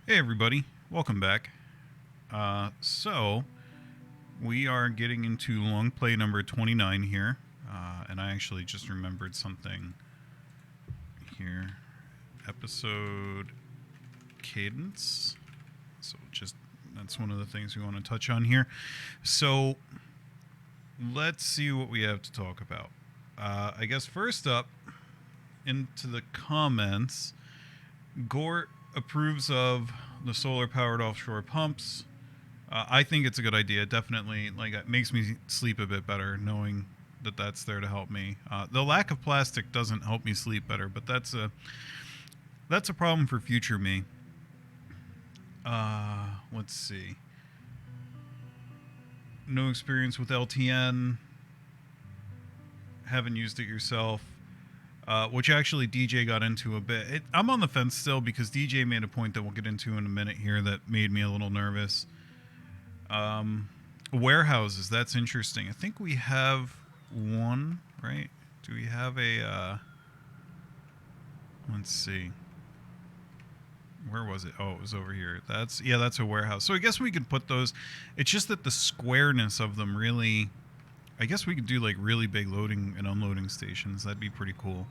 Hey everybody, welcome back. So we are getting into long play number 29 here, and I actually just remembered something here. Episode cadence. So just that's one of the things we want to touch on here. So let's see what we have to talk about. I guess first up, into the comments, Gort approves of the solar powered offshore pumps. I think it's a good idea. Definitely, like, it makes me sleep a bit better knowing that that's there to help me. The lack of plastic doesn't help me sleep better, but that's a problem for future me. Let's see. No experience with LTN. Haven't used it yourself. Which actually DJ got into a bit. I'm on the fence still because DJ made a point that we'll get into in a minute here that made me a little nervous. Warehouses, that's interesting. I think we have one, right? Do we have a, let's see. Where was it? Oh, it was over here. That's a warehouse. So I guess we could put those. It's just that the squareness of them really, I guess we could do like really big loading and unloading stations. That'd be pretty cool.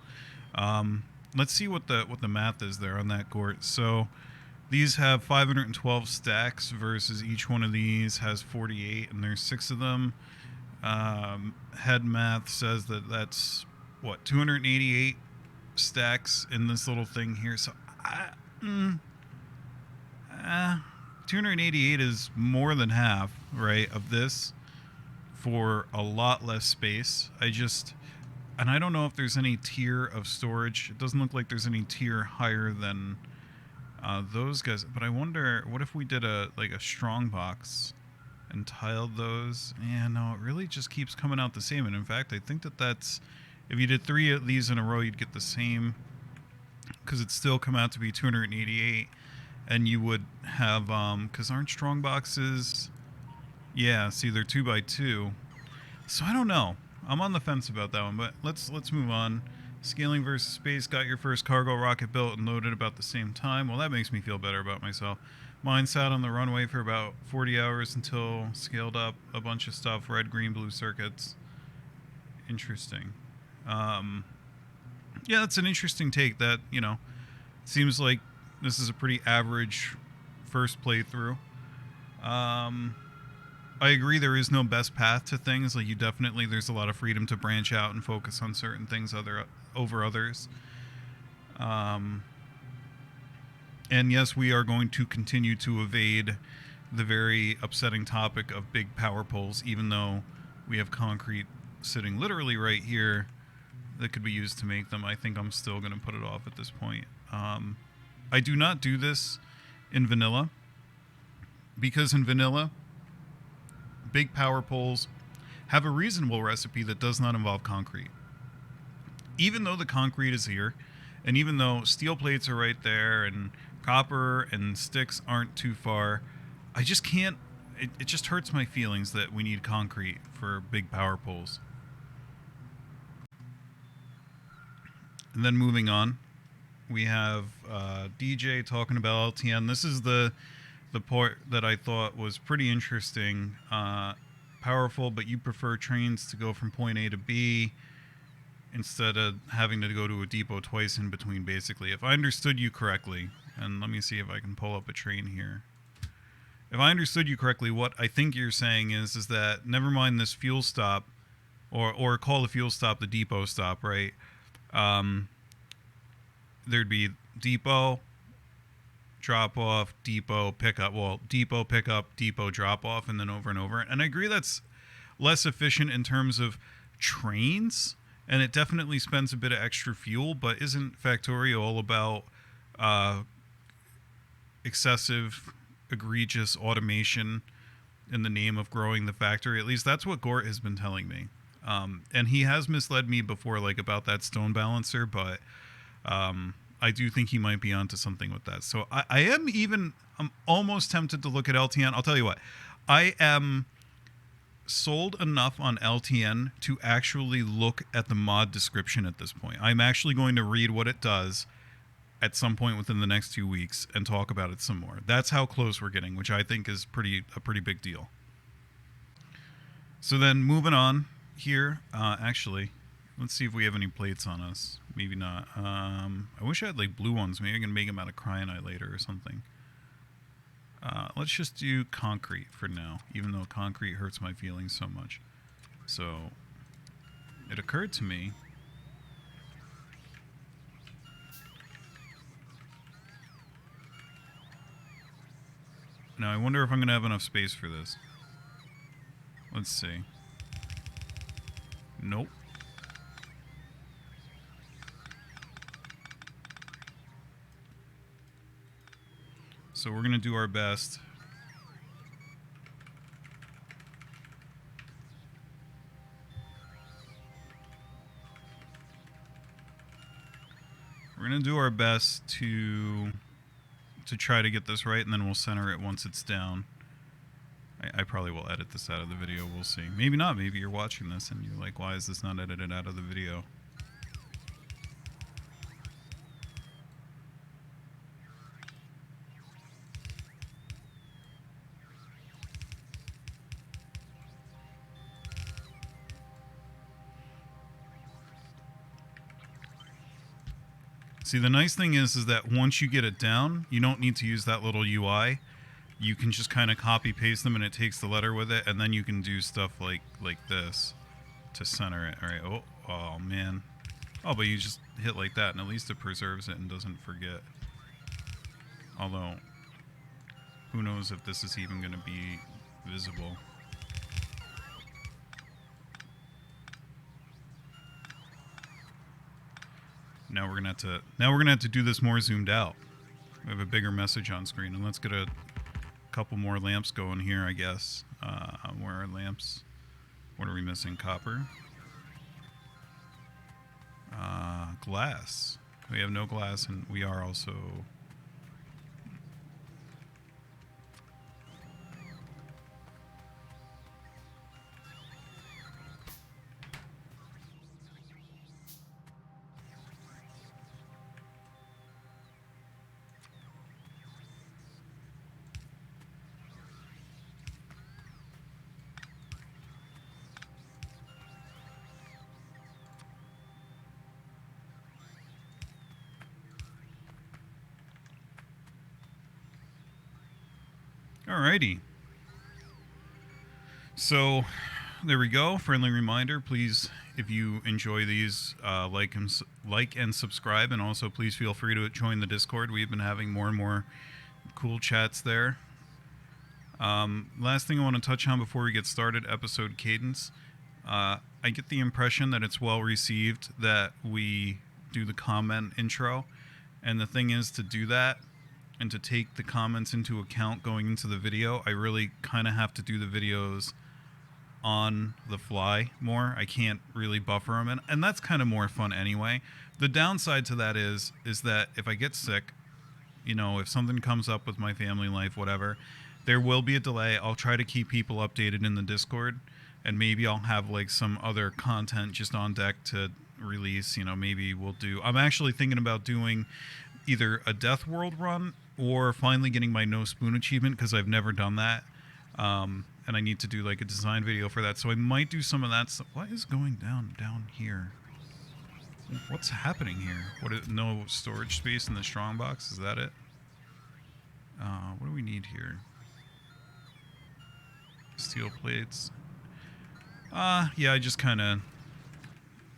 Let's see what the math is there on that Gort. So these have 512 stacks versus each one of these has 48, and there's 6 of them. Head math says that that's what 288 stacks in this little thing here. So 288 is more than half, right, of this for a lot less space. And I don't know if there's any tier of storage. It doesn't look like there's any tier higher than those guys. But I wonder, what if we did a strong box and tiled those? Yeah, no, it really just keeps coming out the same. And in fact, I think that's, if you did 3 of these in a row, you'd get the same, because it'd still come out to be 288. And you would have, because aren't strong boxes, yeah, see, they're 2x2. So I don't know. I'm on the fence about that one, but let's move on. Scaling versus space, got your first cargo rocket built and loaded about the same time. Well, that makes me feel better about myself. Mine sat on the runway for about 40 hours until scaled up a bunch of stuff, red, green, blue circuits. Interesting. Yeah, that's an interesting take. That, seems like this is a pretty average first playthrough. I agree there is no best path to things. Like, there's a lot of freedom to branch out and focus on certain things over others. And yes, we are going to continue to evade the very upsetting topic of big power poles, even though we have concrete sitting literally right here that could be used to make them. I think I'm still going to put it off at this point. I do not do this in vanilla, because in vanilla, big power poles have a reasonable recipe that does not involve concrete. Even though the concrete is here, and even though steel plates are right there, and copper and sticks aren't too far, I just can't, it just hurts my feelings that we need concrete for big power poles. And then moving on, we have DJ talking about LTN. This is the part that I thought was pretty interesting. Powerful, but you prefer trains to go from point A to B instead of having to go to a depot twice in between, basically. If I understood you correctly, and let me see if I can pull up a train here. If I understood you correctly, what I think you're saying is that never mind this fuel stop, or call the fuel stop the depot stop, right? There'd be depot, drop off, depot, pickup. Well, depot, pickup, depot, drop off, and then over and over. And I agree that's less efficient in terms of trains, and it definitely spends a bit of extra fuel, but isn't Factorio all about excessive, egregious automation in the name of growing the factory? At least that's what Gort has been telling me. And he has misled me before, like about that stone balancer, but I do think he might be onto something with that. So I'm almost tempted to look at LTN. I'll tell you what, I am sold enough on LTN to actually look at the mod description at this point. I'm actually going to read what it does at some point within the next 2 weeks and talk about it some more. That's how close we're getting, which I think is a pretty big deal. So then moving on here, actually, let's see if we have any plates on us. Maybe not. I wish I had like blue ones. Maybe I can make them out of cryonite later or something. Let's just do concrete for now, even though concrete hurts my feelings so much. So it occurred to me. Now I wonder if I'm going to have enough space for this. Let's see. Nope. So we're going to do our best. We're going to do our best to try to get this right, and then we'll center it once it's down. I probably will edit this out of the video. We'll see. Maybe not. Maybe you're watching this and you're like, why is this not edited out of the video? See, the nice thing is that once you get it down, you don't need to use that little UI. You can just kind of copy paste them and it takes the letter with it, and then you can do stuff like this to center it. All right. Oh man. Oh, but you just hit like that and at least it preserves it and doesn't forget. Although, who knows if this is even going to be visible. Now we're gonna have to do this more zoomed out. We have a bigger message on screen, and let's get a couple more lamps going here, I guess. Where are lamps? What are we missing? Copper. Glass. We have no glass, and we are also. Alrighty. So, there we go. Friendly reminder, please, if you enjoy these, like and subscribe, and also please feel free to join the Discord. We've been having more and more cool chats there. Last thing I want to touch on before we get started, episode cadence. I get the impression that it's well received that we do the comment intro, and the thing is, to do that and to take the comments into account going into the video, I really kind of have to do the videos on the fly more. I can't really buffer them, and that's kind of more fun anyway. The downside to that is that if I get sick, you know, if something comes up with my family life, whatever, there will be a delay. I'll try to keep people updated in the Discord, and maybe I'll have like some other content just on deck to release. You know, maybe we'll do, I'm actually thinking about doing either a Death World run or finally getting my No Spoon achievement, because I've never done that. And I need to do like a design video for that. So I might do some of that stuff. What is going down here? What's happening here? No storage space in the strongbox? Is that it? What do we need here? Steel plates. Yeah, I just kind of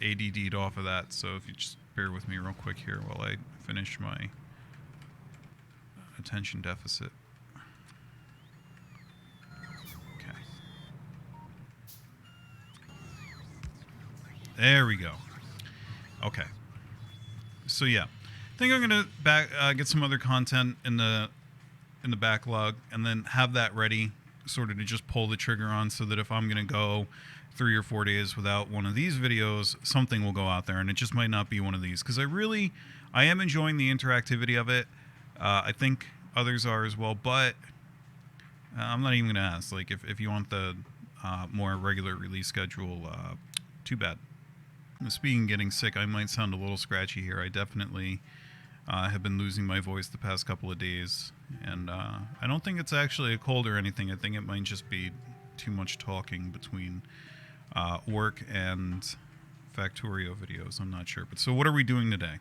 ADD'd off of that. So if you just bear with me real quick here while I finish my attention deficit. Okay. There we go. Okay. So yeah, I think I'm gonna get some other content in the backlog, and then have that ready, sort of to just pull the trigger on, so that if I'm gonna go 3 or 4 days without one of these videos, something will go out there, and it just might not be one of these, because I am enjoying the interactivity of it. I think others are as well, but I'm not even gonna ask. Like, if you want the more regular release schedule, too bad. Speaking of getting sick, I might sound a little scratchy here. I definitely I have been losing my voice the past couple of days, and I don't think it's actually a cold or anything. I think it might just be too much talking between work and Factorio videos. I'm not sure. But so what are we doing today?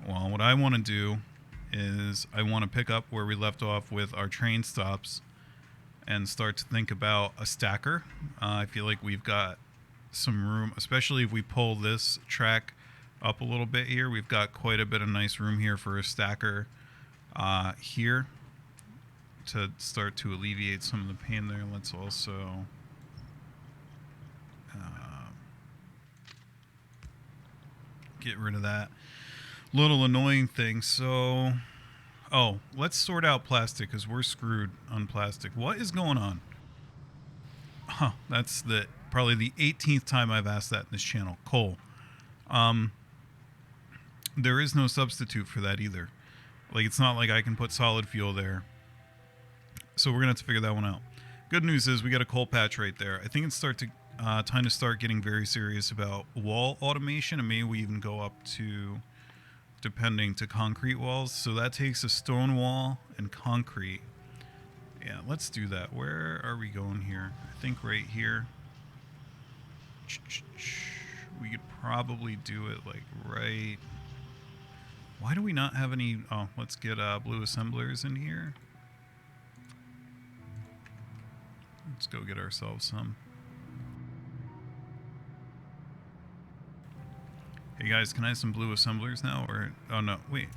Well, what I want to do is I want to pick up where we left off with our train stops and start to think about a stacker. I feel like we've got some room, especially if we pull this track up a little bit here. We've got quite a bit of nice room here for a stacker here to start to alleviate some of the pain there. Let's also get rid of that little annoying thing. So, oh, let's sort out plastic because we're screwed on plastic. What is going on? Huh, that's probably the 18th time I've asked that in this channel. Coal. There is no substitute for that either. Like, it's not like I can put solid fuel there. So we're gonna have to figure that one out. Good news is we got a coal patch right there. I think it's time to start getting very serious about wall automation, and maybe we even go up to, depending, to concrete walls. So that takes a stone wall and concrete. Yeah, let's do that. Where are we going here? I think right here. We could probably do it like right. Why do we not have any? Oh, let's get blue assemblers in here. Let's go get ourselves some. Hey guys, can I have some blue assemblers now? Or, oh no, wait.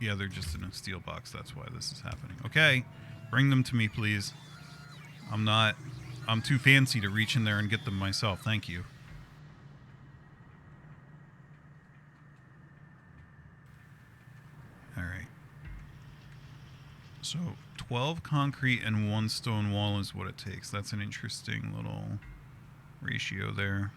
Yeah, they're just in a steel box. That's why this is happening. Okay, bring them to me, please. I'm too fancy to reach in there and get them myself. Thank you. All right. So 12 concrete and 1 stone wall is what it takes. That's an interesting little ratio there.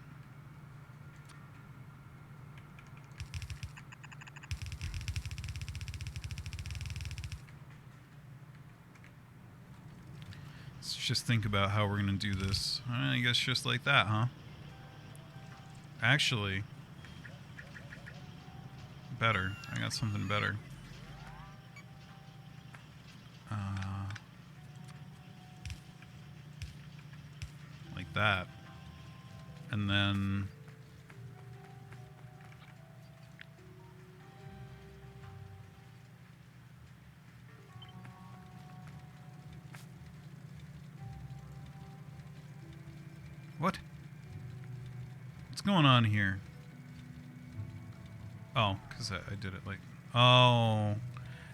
Let's just think about how we're going to do this. I guess just like that, huh? Actually, better. I got something better. Like that. And then what? What's going on here? Oh, because I did it like... Oh.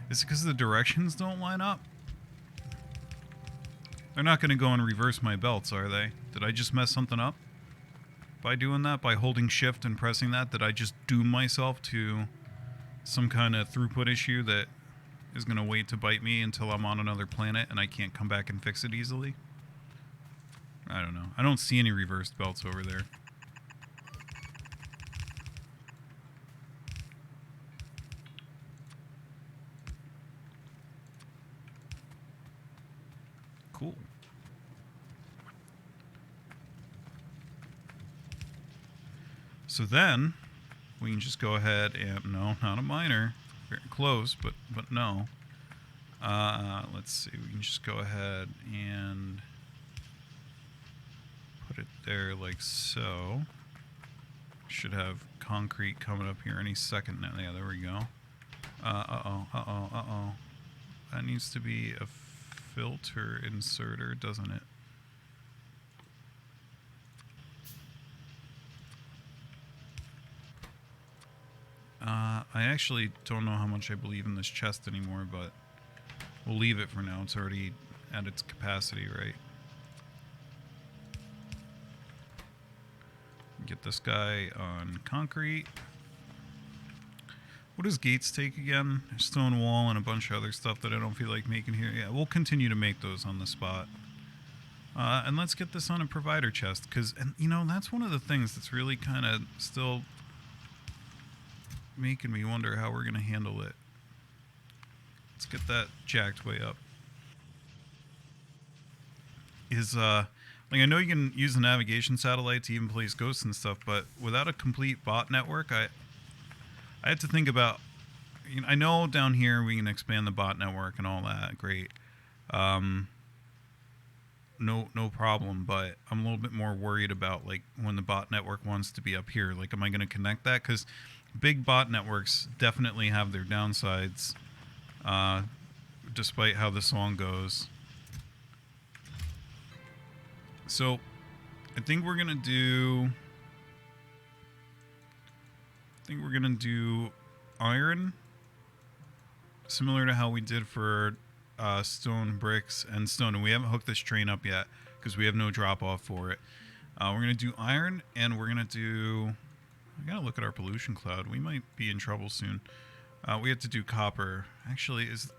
Is it because the directions don't line up? They're not going to go and reverse my belts, are they? Did I just mess something up? By doing that? By holding shift and pressing that? Did I just doom myself to some kind of throughput issue that is going to wait to bite me until I'm on another planet and I can't come back and fix it easily? I don't know. I don't see any reversed belts over there. Cool. So then we can just go ahead and, no, not a miner, very close, but no. Let's see, we can just go ahead and put it there like so. Should have concrete coming up here any second now. Yeah, there we go. Uh-oh. That needs to be a filter inserter, doesn't it? I actually don't know how much I believe in this chest anymore, but we'll leave it for now. It's already at its capacity, right? Get this guy on concrete. What does gates take again? Stone wall and a bunch of other stuff that I don't feel like making here. Yeah, we'll continue to make those on the spot. And let's get this on a provider chest, because, you know, that's one of the things that's really kind of still making me wonder how we're going to handle it. Let's get that jacked way up. Like, I know you can use the navigation satellite to even place ghosts and stuff, but without a complete bot network, I had to think about, I know down here we can expand the bot network and all that. Great. No problem. But I'm a little bit more worried about like when the bot network wants to be up here. Like, am I going to connect that? Because big bot networks definitely have their downsides, despite how the song goes. So, I think we're gonna do. Iron, similar to how we did for stone, bricks, and stone. And we haven't hooked this train up yet because we have no drop off for it. We're gonna do iron, and we're gonna do. I gotta look at our pollution cloud. We might be in trouble soon. We have to do copper. Actually, is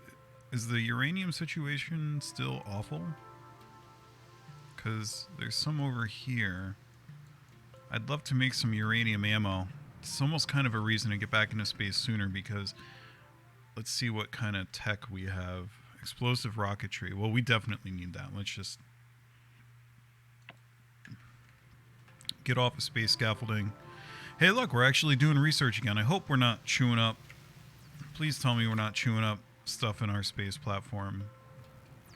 the uranium situation still awful? Because there's some over here. I'd love to make some uranium ammo. It's almost kind of a reason to get back into space sooner because let's see what kind of tech we have. Explosive rocketry. Well, we definitely need that. Let's just get off of space scaffolding. Hey, look, we're actually doing research again. I hope we're not chewing up. Please tell me we're not chewing up stuff in our space platform.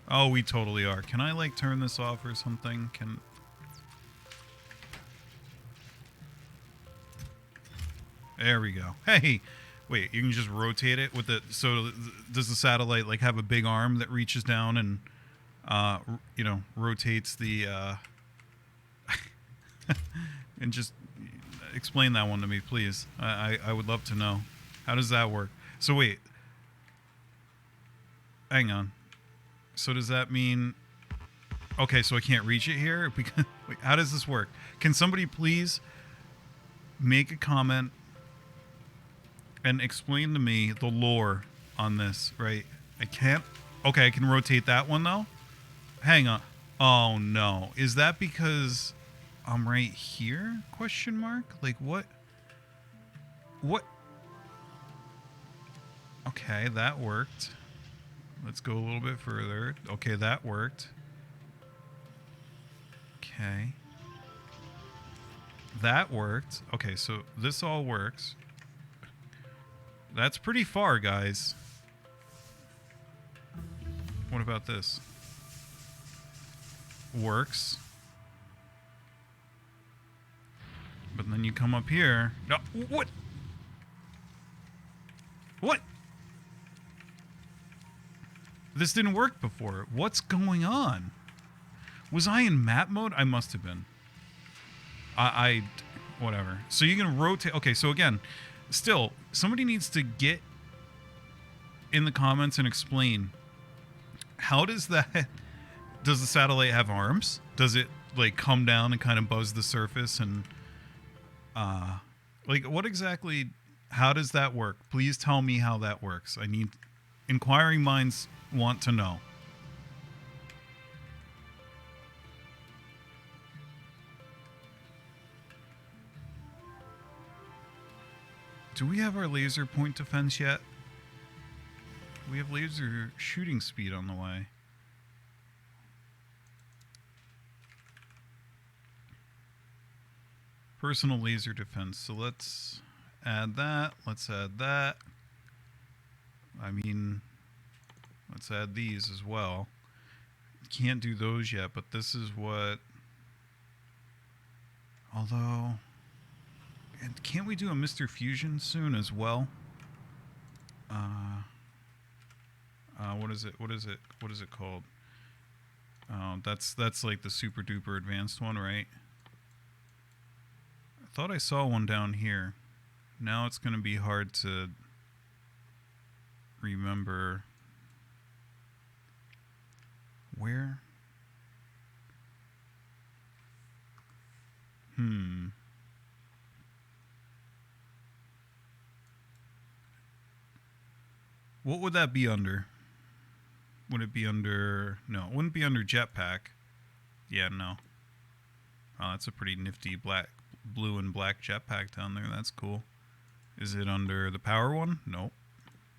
Oh, we totally are. Can I, like, turn this off or something? There we go. Hey! Wait, you can just rotate it with the... So, does the satellite, like, have a big arm that reaches down and, rotates the, and just explain that one to me, please. I would love to know. How does that work? So, wait. Hang on. So does that mean... Okay, so I can't reach it here? Because, wait, how does this work? Can somebody please make a comment and explain to me the lore on this, right? I can't... Okay, I can rotate that one, though? Hang on. Oh, no. Is that because I'm right here? Question mark? Like, what? What? Okay, that worked. Let's go a little bit further. Okay, that worked. Okay. That worked. Okay, so this all works. That's pretty far, guys. What about this? Works. But then you come up here. No, what? What? This didn't work before. What's going on? Was I in map mode? I must have been. Whatever. So you can rotate. Okay, so again, still, somebody needs to get in the comments and explain how does that... Does the satellite have arms? Does it, like, come down and kind of buzz the surface and... like, what exactly... How does that work? Please tell me how that works. I need... Inquiring minds want to know. Do we have our laser point defense yet? We have laser shooting speed on the way. Personal laser defense. So let's add that. Let's add that. I mean, let's add these as well. Can't do those yet, but this is what... Although... And can't we do a Mr. Fusion soon as well? What is it? What is it? What is it called? That's like the super duper advanced one, right? I thought I saw one down here. Now it's going to be hard to remember where. What would that be under? Would it be under... No, it wouldn't be under jetpack. Yeah, no. Oh, that's a pretty nifty blue and black jetpack down there. That's cool. Is it under the power one? Nope.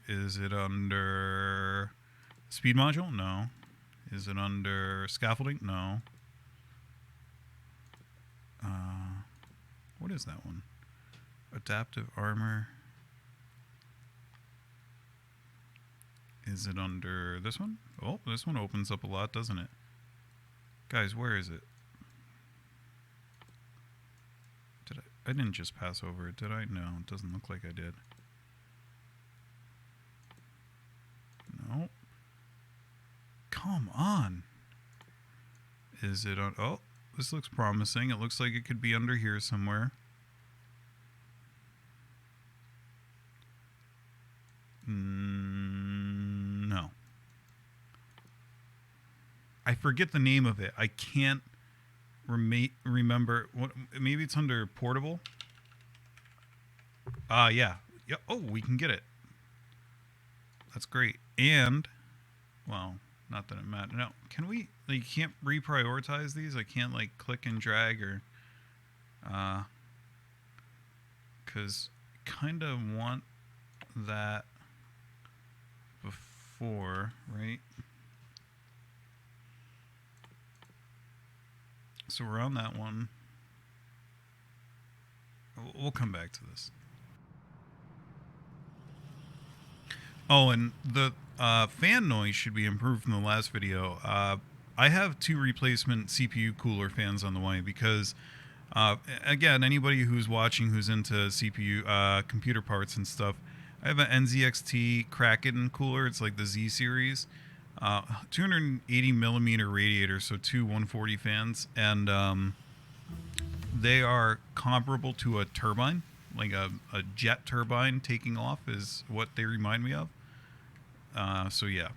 Is it under speed module? No. Is it under scaffolding? No. What is that one? Adaptive armor. Is it under this one? Oh, this one opens up a lot, doesn't it? Guys, where is it? I didn't just pass over it, did I? No, it doesn't look like I did. No. Come on. Is it on? Oh, this looks promising. It looks like it could be under here somewhere. No. I forget the name of it. I can't remember. What? Maybe it's under portable. Yeah. Yeah. Oh, we can get it. That's great. And, well, not that it matters. No, can we? Like, you can't reprioritize these. I can't like click and drag or, because kind of want that before, right? So we're on that one. We'll come back to this. Oh, and the fan noise should be improved from the last video. I have 2 replacement CPU cooler fans on the way because, again, anybody who's watching who's into CPU computer parts and stuff, I have an NZXT Kraken cooler. It's like the Z series. 280 millimeter radiator, so 2 140 fans, and they are comparable to a turbine, like a jet turbine taking off is what they remind me of. So yeah,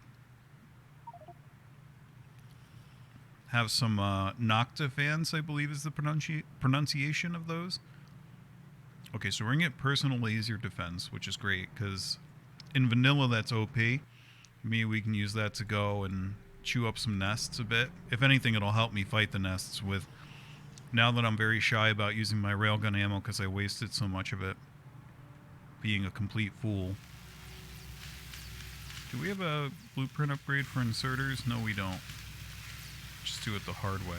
have some Nocta fans, I believe is the pronunciation of those. Okay, so we're gonna get personal laser defense, which is great because in vanilla that's OP. Maybe we can use that to go and chew up some nests a bit. If anything, it'll help me fight the nests with, now that I'm very shy about using my railgun ammo because I wasted so much of it being a complete fool. Do we have a blueprint upgrade for inserters? No, we don't. Just do it the hard way.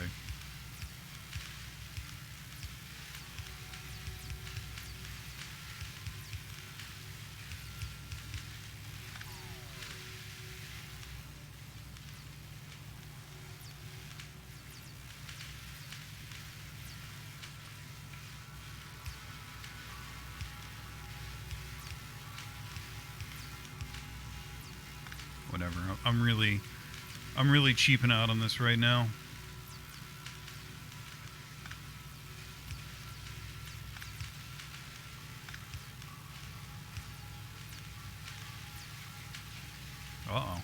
Whatever. I'm really cheaping out on this right now. Uh-oh.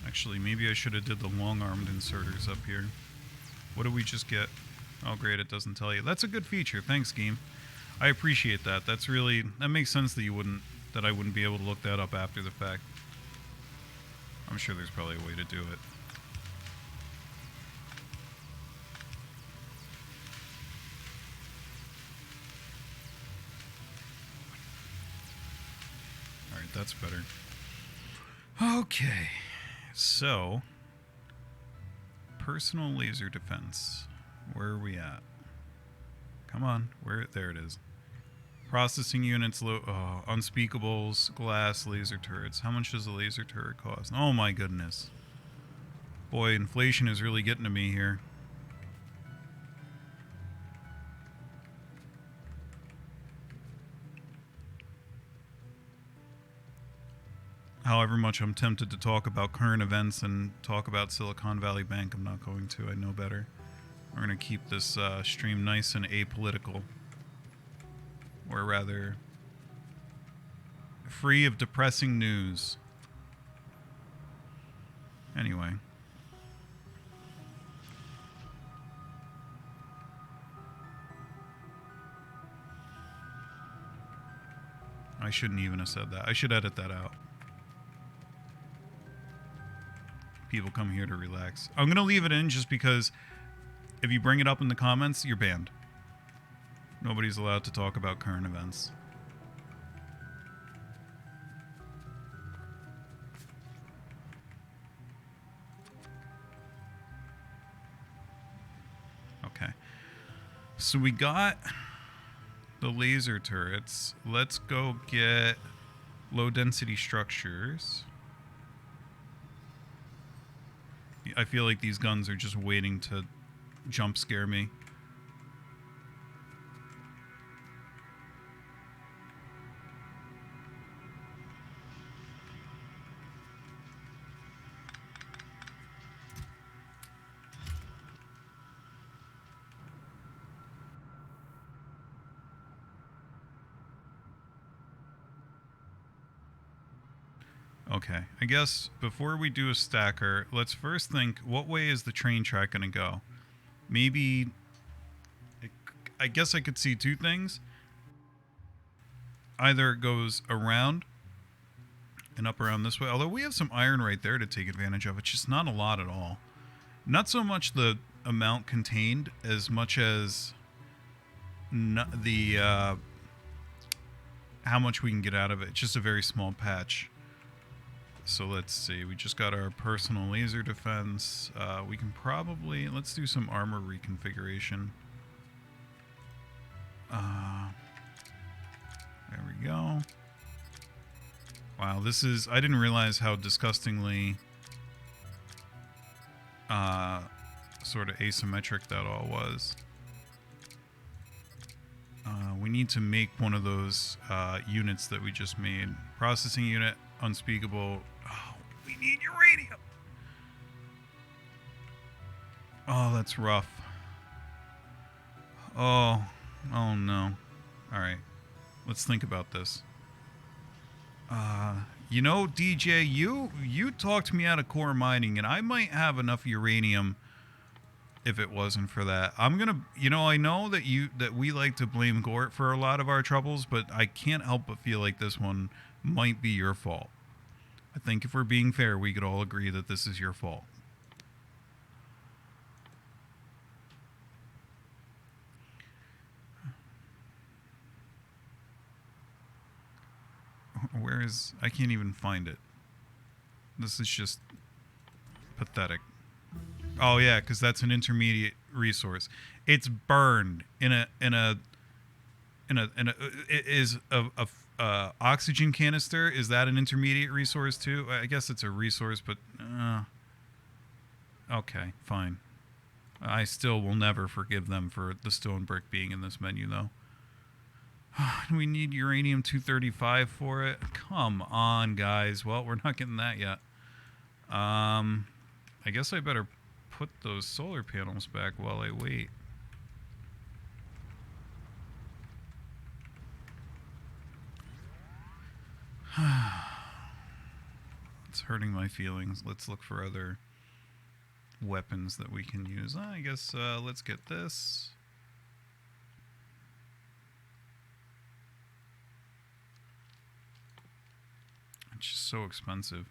Actually, maybe I should have did the long-armed inserters up here. What did we just get? Oh, great, it doesn't tell you. That's a good feature. Thanks, game. I appreciate that. That makes sense that I wouldn't be able to look that up after the fact. I'm sure there's probably a way to do it. Alright, that's better. Okay, so personal laser defense. Where are we at? Come on, there it is. Processing units, unspeakables, glass, laser turrets. How much does a laser turret cost? Oh my goodness. Boy, inflation is really getting to me here. However much I'm tempted to talk about current events and talk about Silicon Valley Bank, I'm not going to. I know better. We're going to keep this stream nice and apolitical. Or rather, free of depressing news. Anyway. I shouldn't even have said that. I should edit that out. People come here to relax. I'm going to leave it in just because if you bring it up in the comments, you're banned. Nobody's allowed to talk about current events. Okay. So we got the laser turrets. Let's go get low density structures. I feel like these guns are just waiting to jump scare me. Okay, I guess before we do a stacker, let's first think, what way is the train track going to go? Maybe, I guess I could see two things. Either it goes around and up around this way, although we have some iron right there to take advantage of. It's just not a lot at all. Not so much the amount contained as much as the how much we can get out of it. It's just a very small patch. So let's see, we just got our personal laser defense. We can probably, let's do some armor reconfiguration. There we go. Wow, this is, I didn't realize how disgustingly sort of asymmetric that all was. We need to make one of those units that we just made. Processing unit, unspeakable. Oh, we need uranium. Oh, that's rough. Oh no. All right, let's think about this. You know, DJ, you talked me out of core mining, and I might have enough uranium if it wasn't for that. I'm gonna, you know, I know that we like to blame Gort for a lot of our troubles, but I can't help but feel like this one might be your fault. I think if we're being fair, we could all agree that this is your fault. Where is, I can't even find it. This is just pathetic. Oh yeah, because that's an intermediate resource. It's burned in a it is a oxygen canister. Is that an intermediate resource too? I guess it's a resource, but okay, fine. I still will never forgive them for the stone brick being in this menu though. We need uranium-235 for it. Come on, guys. Well, we're not getting that yet. I guess I better put those solar panels back while I wait. It's hurting my feelings. Let's look for other weapons that we can use. I guess let's get this. It's just so expensive.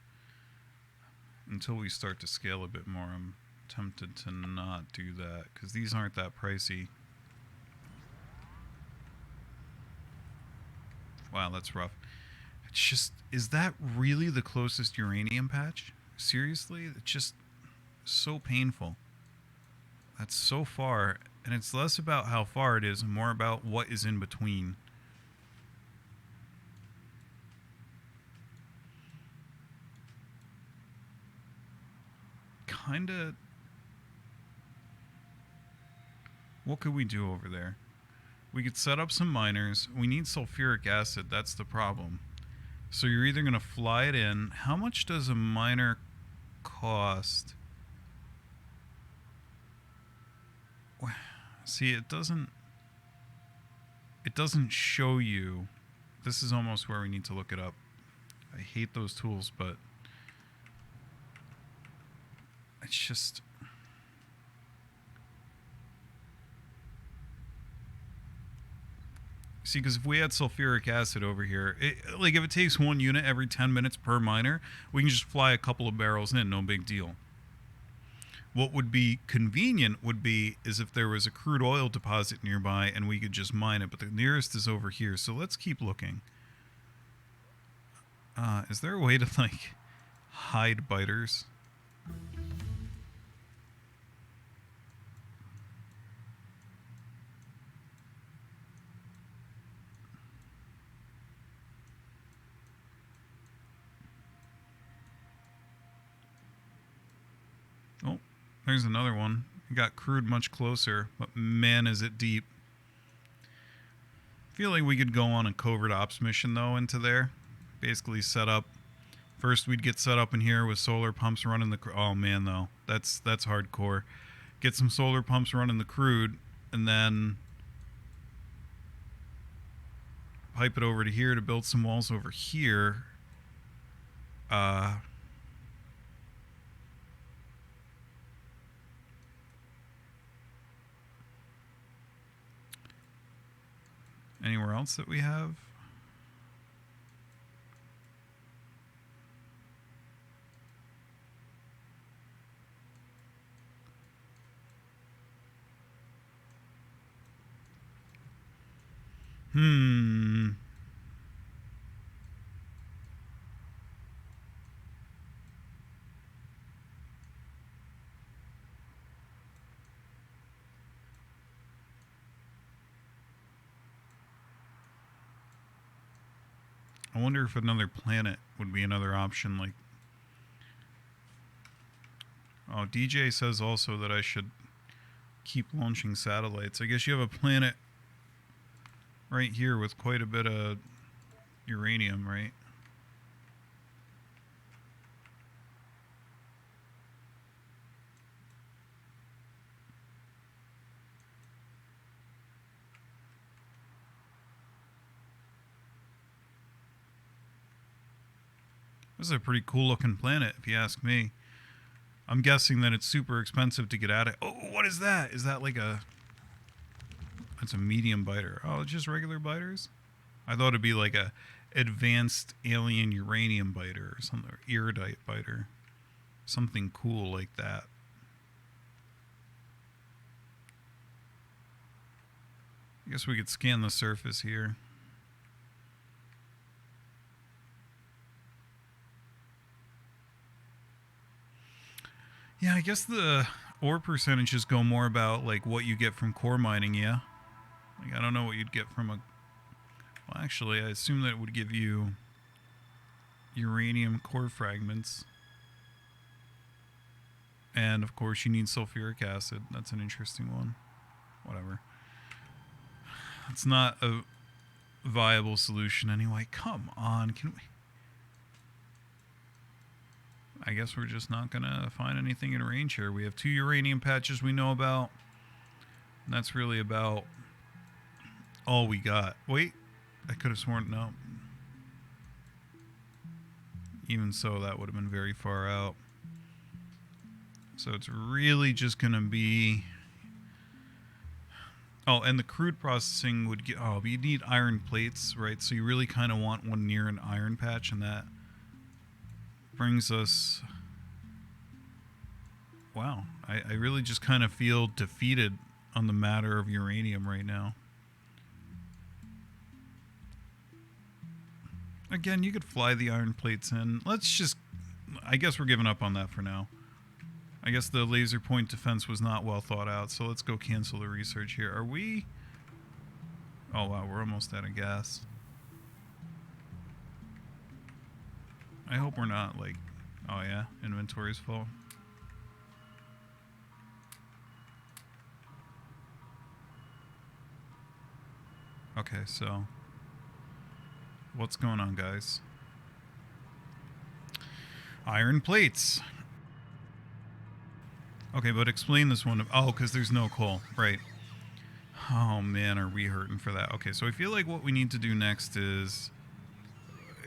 Until we start to scale a bit more, I'm tempted to not do that, because these aren't that pricey. Wow, that's rough. It's just, is that really the closest uranium patch? Seriously? It's just so painful. That's so far, and it's less about how far it is and more about what is in between. Kinda. What could we do over there? We could set up some miners. We need sulfuric acid. That's the problem. So you're either going to fly it in. How much does a miner cost? See, it doesn't show you. This is almost where we need to look it up. I hate those tools, but it's just, see, because if we had sulfuric acid over here, like if it takes 1 unit every 10 minutes per miner, we can just fly a couple of barrels in, no big deal. What would be convenient is if there was a crude oil deposit nearby and we could just mine it, but the nearest is over here, so let's keep looking. Is there a way to, like, hide biters? There's another one. It got crewed much closer, but man, is it deep. I feel like we could go on a covert ops mission, though, into there. Basically set up. First, we'd get set up in here with solar pumps running the... Oh, man, though. That's hardcore. Get some solar pumps running the crude, and then pipe it over to here to build some walls over here. Anywhere else that we have? I wonder if another planet would be another option. Like, oh, DJ says also that I should keep launching satellites. I guess you have a planet right here with quite a bit of uranium, right? This is a pretty cool looking planet, if you ask me. I'm guessing that it's super expensive to get at it. Oh, what is that? Is that like a... That's a medium biter. Oh, it's just regular biters? I thought it'd be like a advanced alien uranium biter or something, or iridite biter. Something cool like that. I guess we could scan the surface here. Yeah, I guess the ore percentages go more about like what you get from core mining, yeah? Like, I don't know what you'd get from a... Well, actually, I assume that it would give you uranium core fragments. And, of course, you need sulfuric acid. That's an interesting one. Whatever. It's not a viable solution anyway. Come on, can we... I guess we're just not going to find anything in range here. We have 2 uranium patches we know about. And that's really about all we got. Wait, I could have sworn... No. Even so, that would have been very far out. So it's really just going to be... Oh, and the crude processing would get... Oh, but you need iron plates, right? So you really kind of want one near an iron patch, and that brings us... Wow, I really just kind of feel defeated on the matter of uranium right now. Again, you could fly the iron plates in. Let's just... I guess we're giving up on that for now. I guess the laser point defense was not well thought out, so let's go cancel the research here. Are we... Oh, wow, we're almost out of gas. I hope we're not, like... Oh, yeah, inventory's full. Okay, so... What's going on, guys? Iron plates. Okay, but explain this one. Oh, because there's no coal. Right. Oh, man, are we hurting for that? Okay, so I feel like what we need to do next is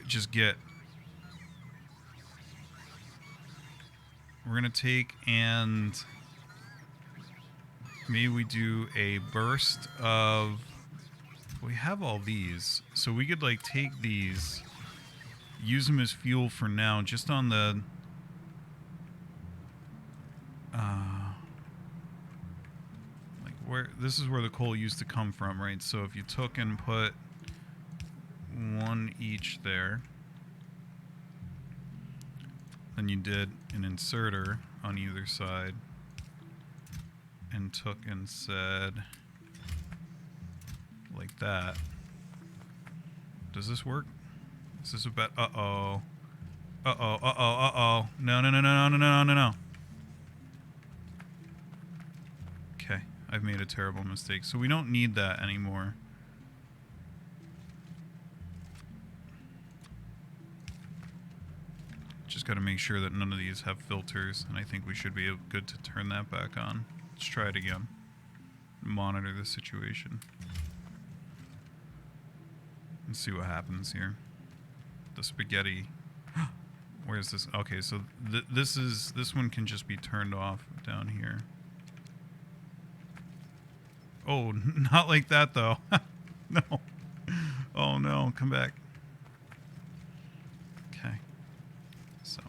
just get... We're going to take and... Maybe we do a burst of... We have all these, so we could like take these, use them as fuel for now, just on the like where this is where the coal used to come from, right? So if you took and put one each there, then you did an inserter on either side and took and said like that. Does this work? Is this a bet? Uh-oh. Uh-oh, uh-oh, uh-oh. No, no, no, no, no, no, no, no, no. I've made a terrible mistake. So we don't need that anymore. Just got to make sure that none of these have filters, and I think we should be good to turn that back on. Let's try it again. Monitor the situation. Let's see what happens here. The spaghetti. Where's this? Okay, so this one can just be turned off down here. Oh, not like that though. No. Oh no, come back. Okay. So.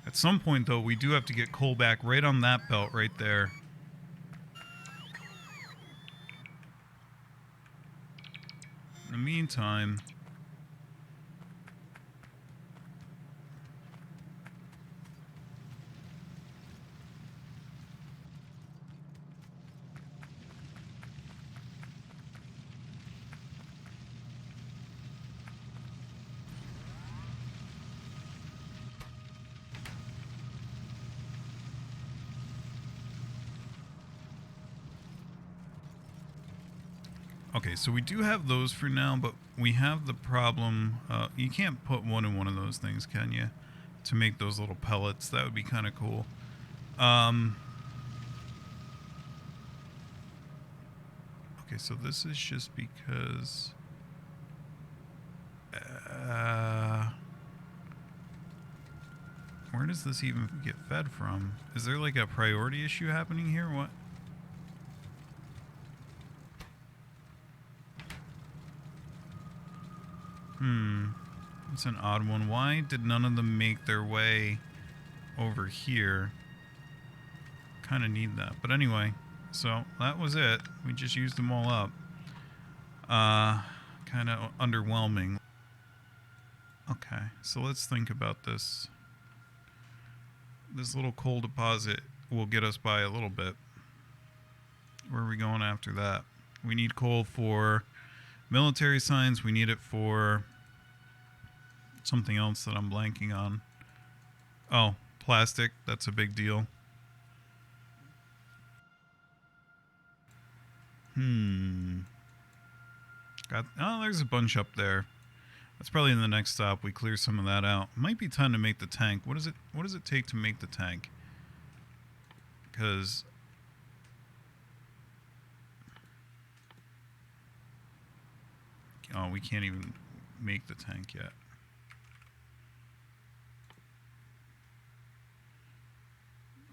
At some point, though, we do have to get coal back right on that belt right there. In the meantime... Okay, so we do have those for now, but we have the problem. You can't put one in one of those things, can you? To make those little pellets. That would be kind of cool. Okay, so this is just because... where does this even get fed from? Is there like a priority issue happening here? What? It's an odd one. Why did none of them make their way over here? Kind of need that. But anyway, so that was it. We just used them all up. Kind of underwhelming. Okay, so let's think about this. This little coal deposit will get us by a little bit. Where are we going after that? We need coal for military signs. We need it for something else that I'm blanking on. Oh, plastic. That's a big deal. Oh, there's a bunch up there. That's probably in the next stop. We clear some of that out. Might be time to make the tank. What does it take to make the tank? Because we can't even make the tank yet.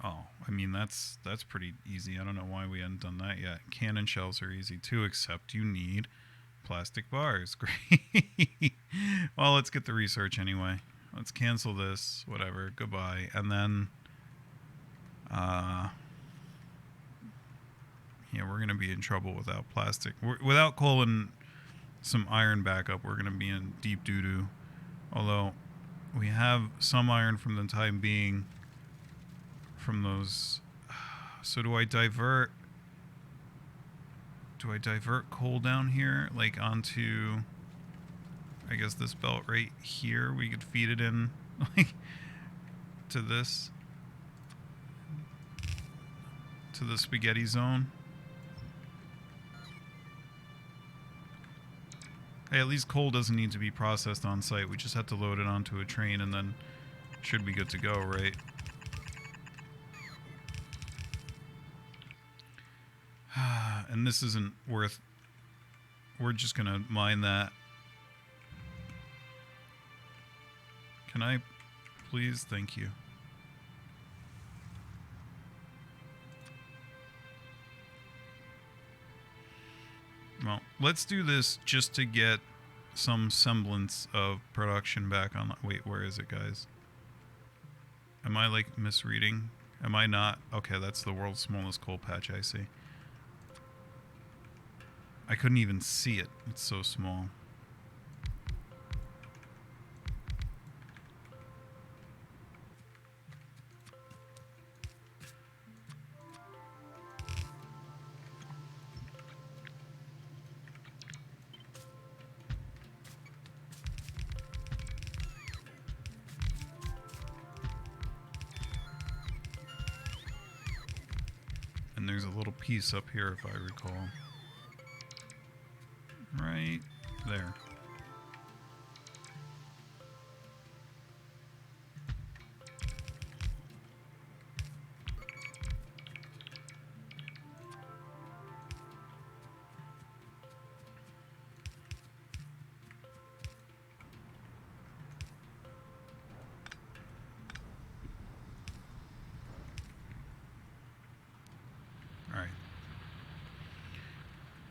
Oh, I mean that's pretty easy. I don't know why we hadn't done that yet. Cannon shells are easy too, except you need plastic bars. Great. Well, let's get the research anyway. Let's cancel this, whatever, goodbye. And then yeah, we're gonna be in trouble without plastic. Without coal and some iron backup, we're gonna be in deep doo-doo. Although we have some iron from the time being from those. So do I divert coal down here, like onto, I guess, this belt right here? We could feed it in like to this, to the spaghetti zone. Hey, at least coal doesn't need to be processed on site. We just have to load it onto a train and then should be good to go, right? And this isn't worth... We're just gonna mine that. Can I please? Thank you. Well, let's do this just to get some semblance of production back on. Wait, where is it, guys? Am I like misreading? Am I not? Okay, that's the world's smallest coal patch, I see. I couldn't even see it. It's so small. a little piece up here, if I recall. Right there.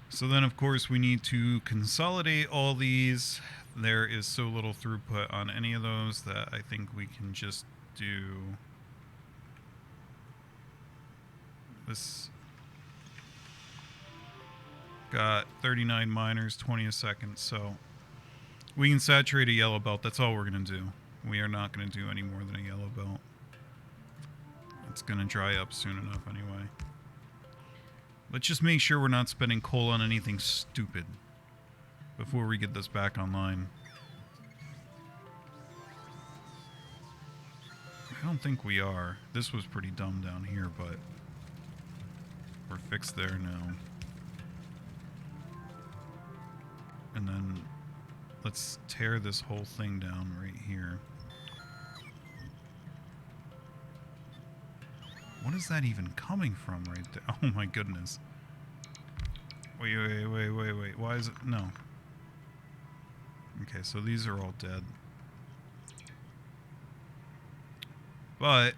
So then, of course, we need to consolidate all these. There is so little throughput on any of those that I think we can just do this. Got 39 miners, 20 a second, so we can saturate a yellow belt. That's all we're going to do. We are not going to do any more than a yellow belt. It's going to dry up soon enough anyway. Let's just make sure we're not spending coal on anything stupid before we get this back online. I don't think we are. This was pretty dumb down here, but we're fixed there now. And then let's tear this whole thing down right here. What is that even coming from right there? Oh my goodness. Wait. Why is it? No. Okay, so these are all dead. But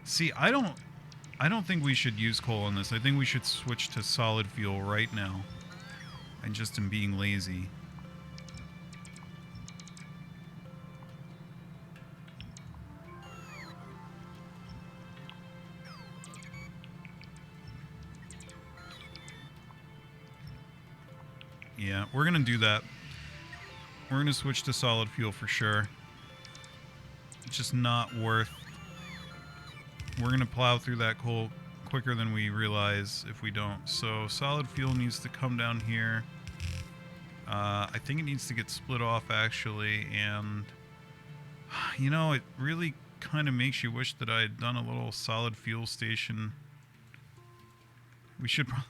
see, I don't think we should use coal on this. I think we should switch to solid fuel right now. And just in being lazy. Yeah, we're going to do that. We're going to switch to solid fuel for sure. It's just not worth... We're going to plow through that coal quicker than we realize if we don't. So solid fuel needs to come down here. I think it needs to get split off actually. And, you know, it really kind of makes you wish that I had done a little solid fuel station. We should probably...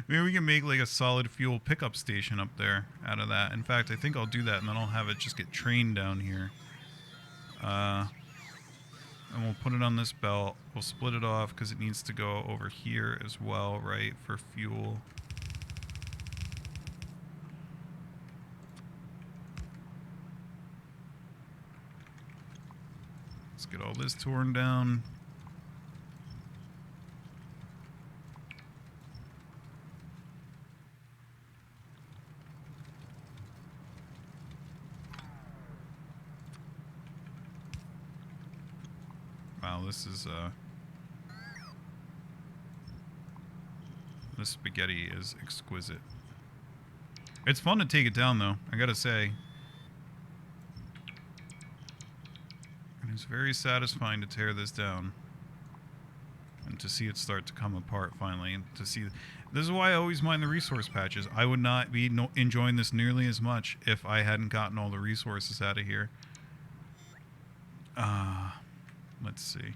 Maybe we can make like a solid fuel pickup station up there out of that. In fact, I think I'll do that and then I'll have it just get trained down here. And we'll put it on this belt. We'll split it off because it needs to go over here as well, right, for fuel. Let's get all this torn down. Wow, this is, this spaghetti is exquisite. It's fun to take it down, though, I gotta say. And it's very satisfying to tear this down. And to see it start to come apart, finally. And to see... This is why I always mind the resource patches. I would not be enjoying this nearly as much if I hadn't gotten all the resources out of here. Let's see.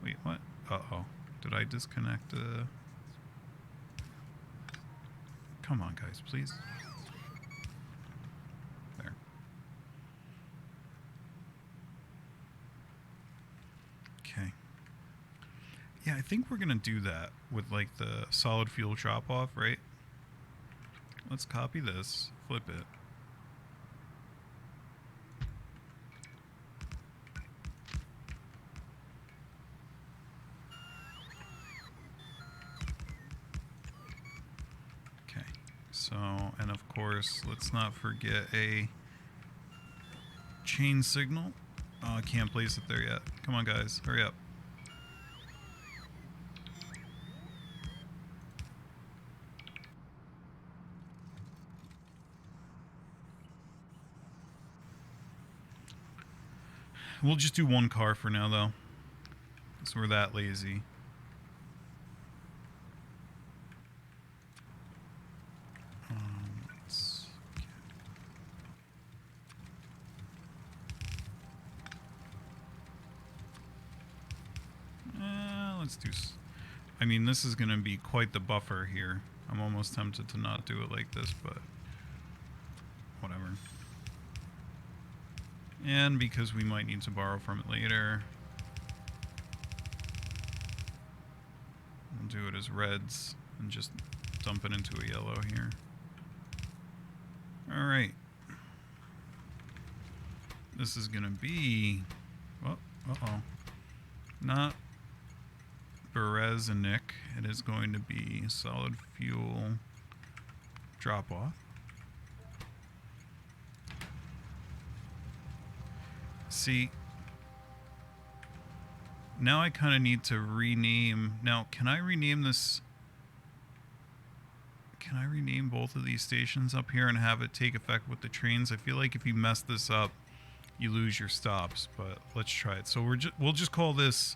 Wait, what? Uh-oh. Did I disconnect? Come on, guys, please. There. Okay. Yeah, I think we're going to do that with, like, the solid fuel drop-off, right? Let's copy this, flip it. So, and of course, let's not forget a chain signal. Oh, I can't place it there yet. Come on, guys, hurry up. We'll just do one car for now, though, because we're that lazy. let's do... I mean, this is going to be quite the buffer here. I'm almost tempted to not do it like this, but whatever. And because we might need to borrow from it later, we'll do it as reds and just dump it into a yellow here. All right. This is going to be... Oh, uh-oh. Not Berezinic. It is going to be solid fuel drop-off. See, now I kind of need to rename. Now, can I rename this? Can I rename both of these stations up here and have it take effect with the trains? I feel like if you mess this up, you lose your stops, but let's try it. So we'll just call this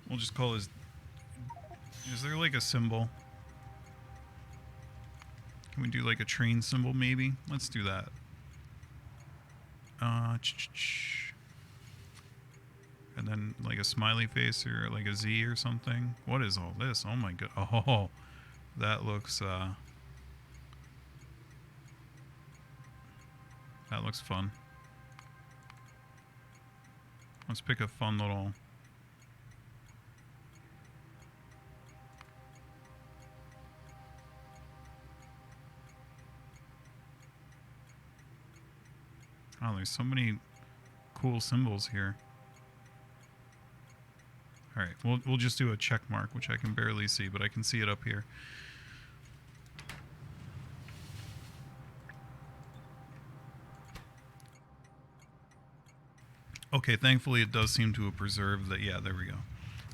we'll just call this... Is there like a symbol? Can we do like a train symbol maybe? Let's do that. And then like a smiley face or like a Z or something. What is all this? Oh my god. Oh, that looks fun. Let's pick a fun little... Oh, there's so many cool symbols here. All right, we'll just do a check mark, which I can barely see, but I can see it up here. Okay, thankfully it does seem to have preserved that. Yeah, there we go.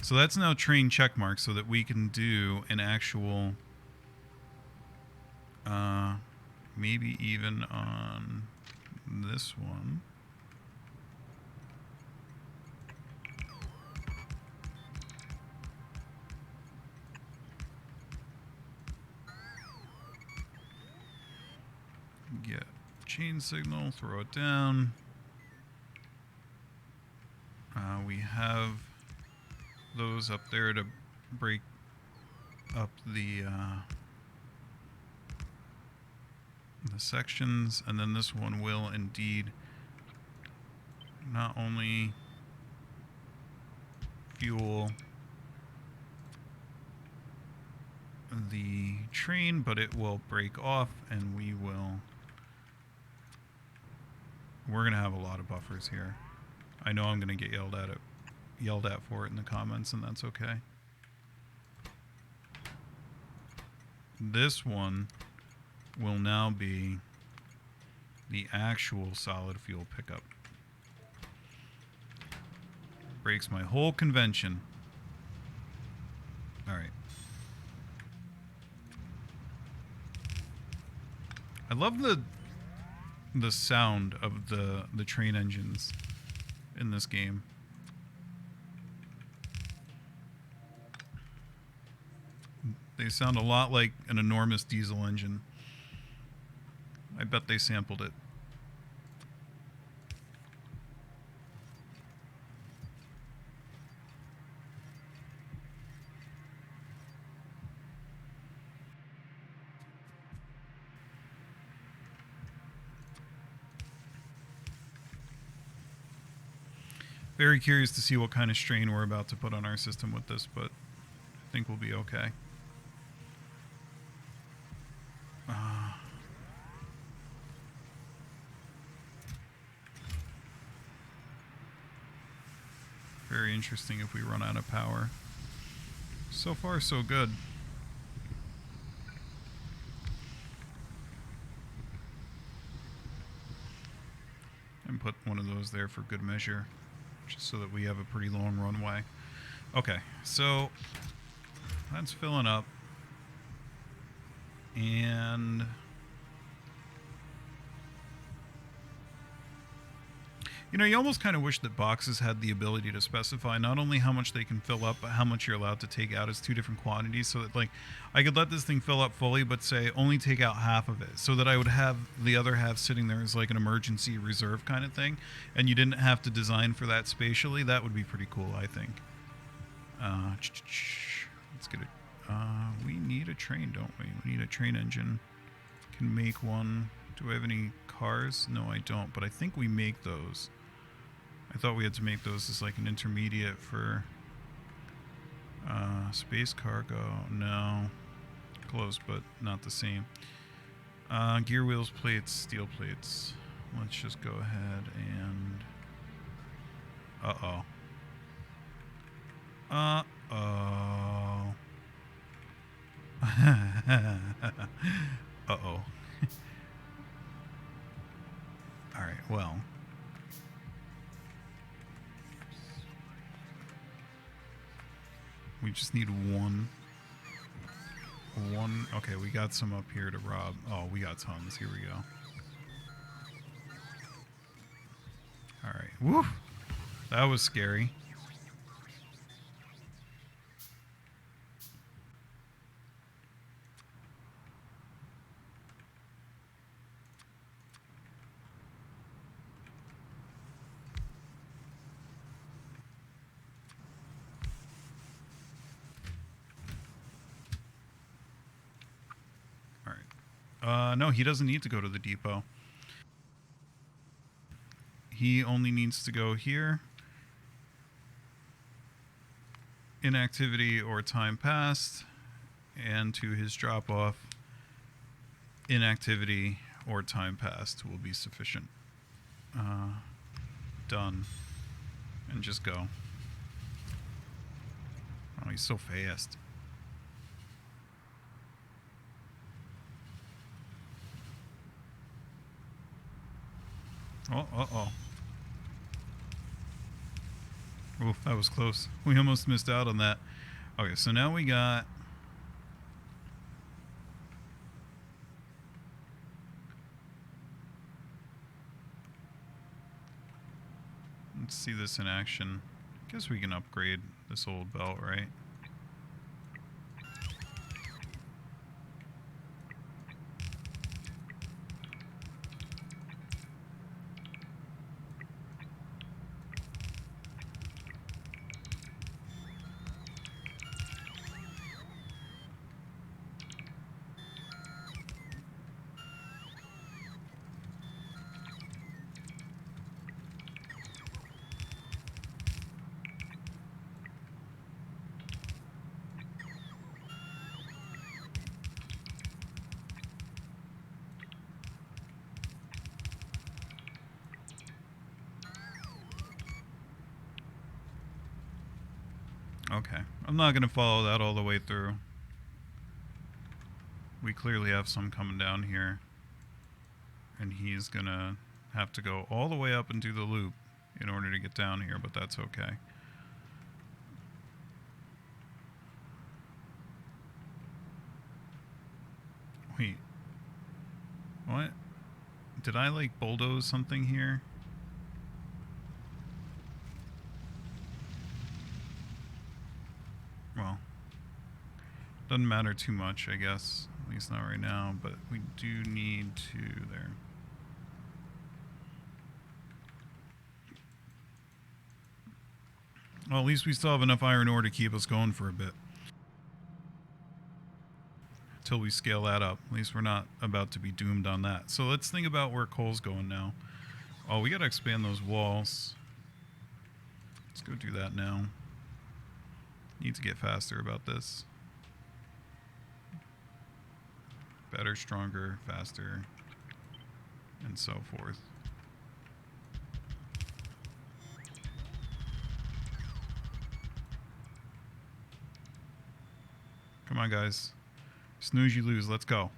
So that's now train check mark so that we can do an actual, maybe even on this one. Get chain signal, throw it down. We have those up there to break up the sections, and then this one will indeed not only fuel the train, but it will break off, and we're gonna have a lot of buffers here. I know I'm gonna get yelled at for it in the comments, and that's okay. This one will now be the actual solid fuel pickup. Breaks my whole convention. All right. I love the sound of the train engines in this game. They sound a lot like an enormous diesel engine. I bet they sampled it. Very curious to see what kind of strain we're about to put on our system with this, but I think we'll be okay. Very interesting if we run out of power. So far, so good. And put one of those there for good measure, just so that we have a pretty long runway. Okay, so that's filling up. And You know, you almost kind of wish that boxes had the ability to specify not only how much they can fill up, but how much you're allowed to take out as two different quantities. So that, like, I could let this thing fill up fully, but say only take out half of it, so that I would have the other half sitting there as like an emergency reserve kind of thing, and you didn't have to design for that spatially. That would be pretty cool, I think. Let's get it. We need a train, don't we? We need a train engine. Can make one. Do I have any cars? No, I don't, but I think we make those. I thought we had to make those as like an intermediate for space cargo. No. Close, but not the same. Gear wheels, plates, steel plates. Let's just go ahead and... Uh-oh. Uh-oh. Uh-oh. Alright, well... We just need one. Okay, we got some up here to rob. Oh, we got tons. Here we go. Alright. Woo! That was scary. No, he doesn't need to go to the depot. He only needs to go here. Inactivity or time passed. And to his drop-off, inactivity or time passed will be sufficient. Done. And just go. Oh, he's so fast. Oh, uh-oh. Oof, that was close. We almost missed out on that. Okay, so now we got... Let's see this in action. I guess we can upgrade this old belt, right? Okay, I'm not going to follow that all the way through. We clearly have some coming down here. And he's going to have to go all the way up and do the loop in order to get down here, but that's okay. Wait. What? Did I, like, bulldoze something here? Well, doesn't matter too much, I guess. At least not right now, but we do need to there. Well, at least we still have enough iron ore to keep us going for a bit. Till we scale that up. At least we're not about to be doomed on that. So let's think about where coal's going now. Oh, we gotta expand those walls. Let's go do that now. Need to get faster about this. Better, stronger, faster, and so forth. Come on, guys. Snooze, you lose. Let's go.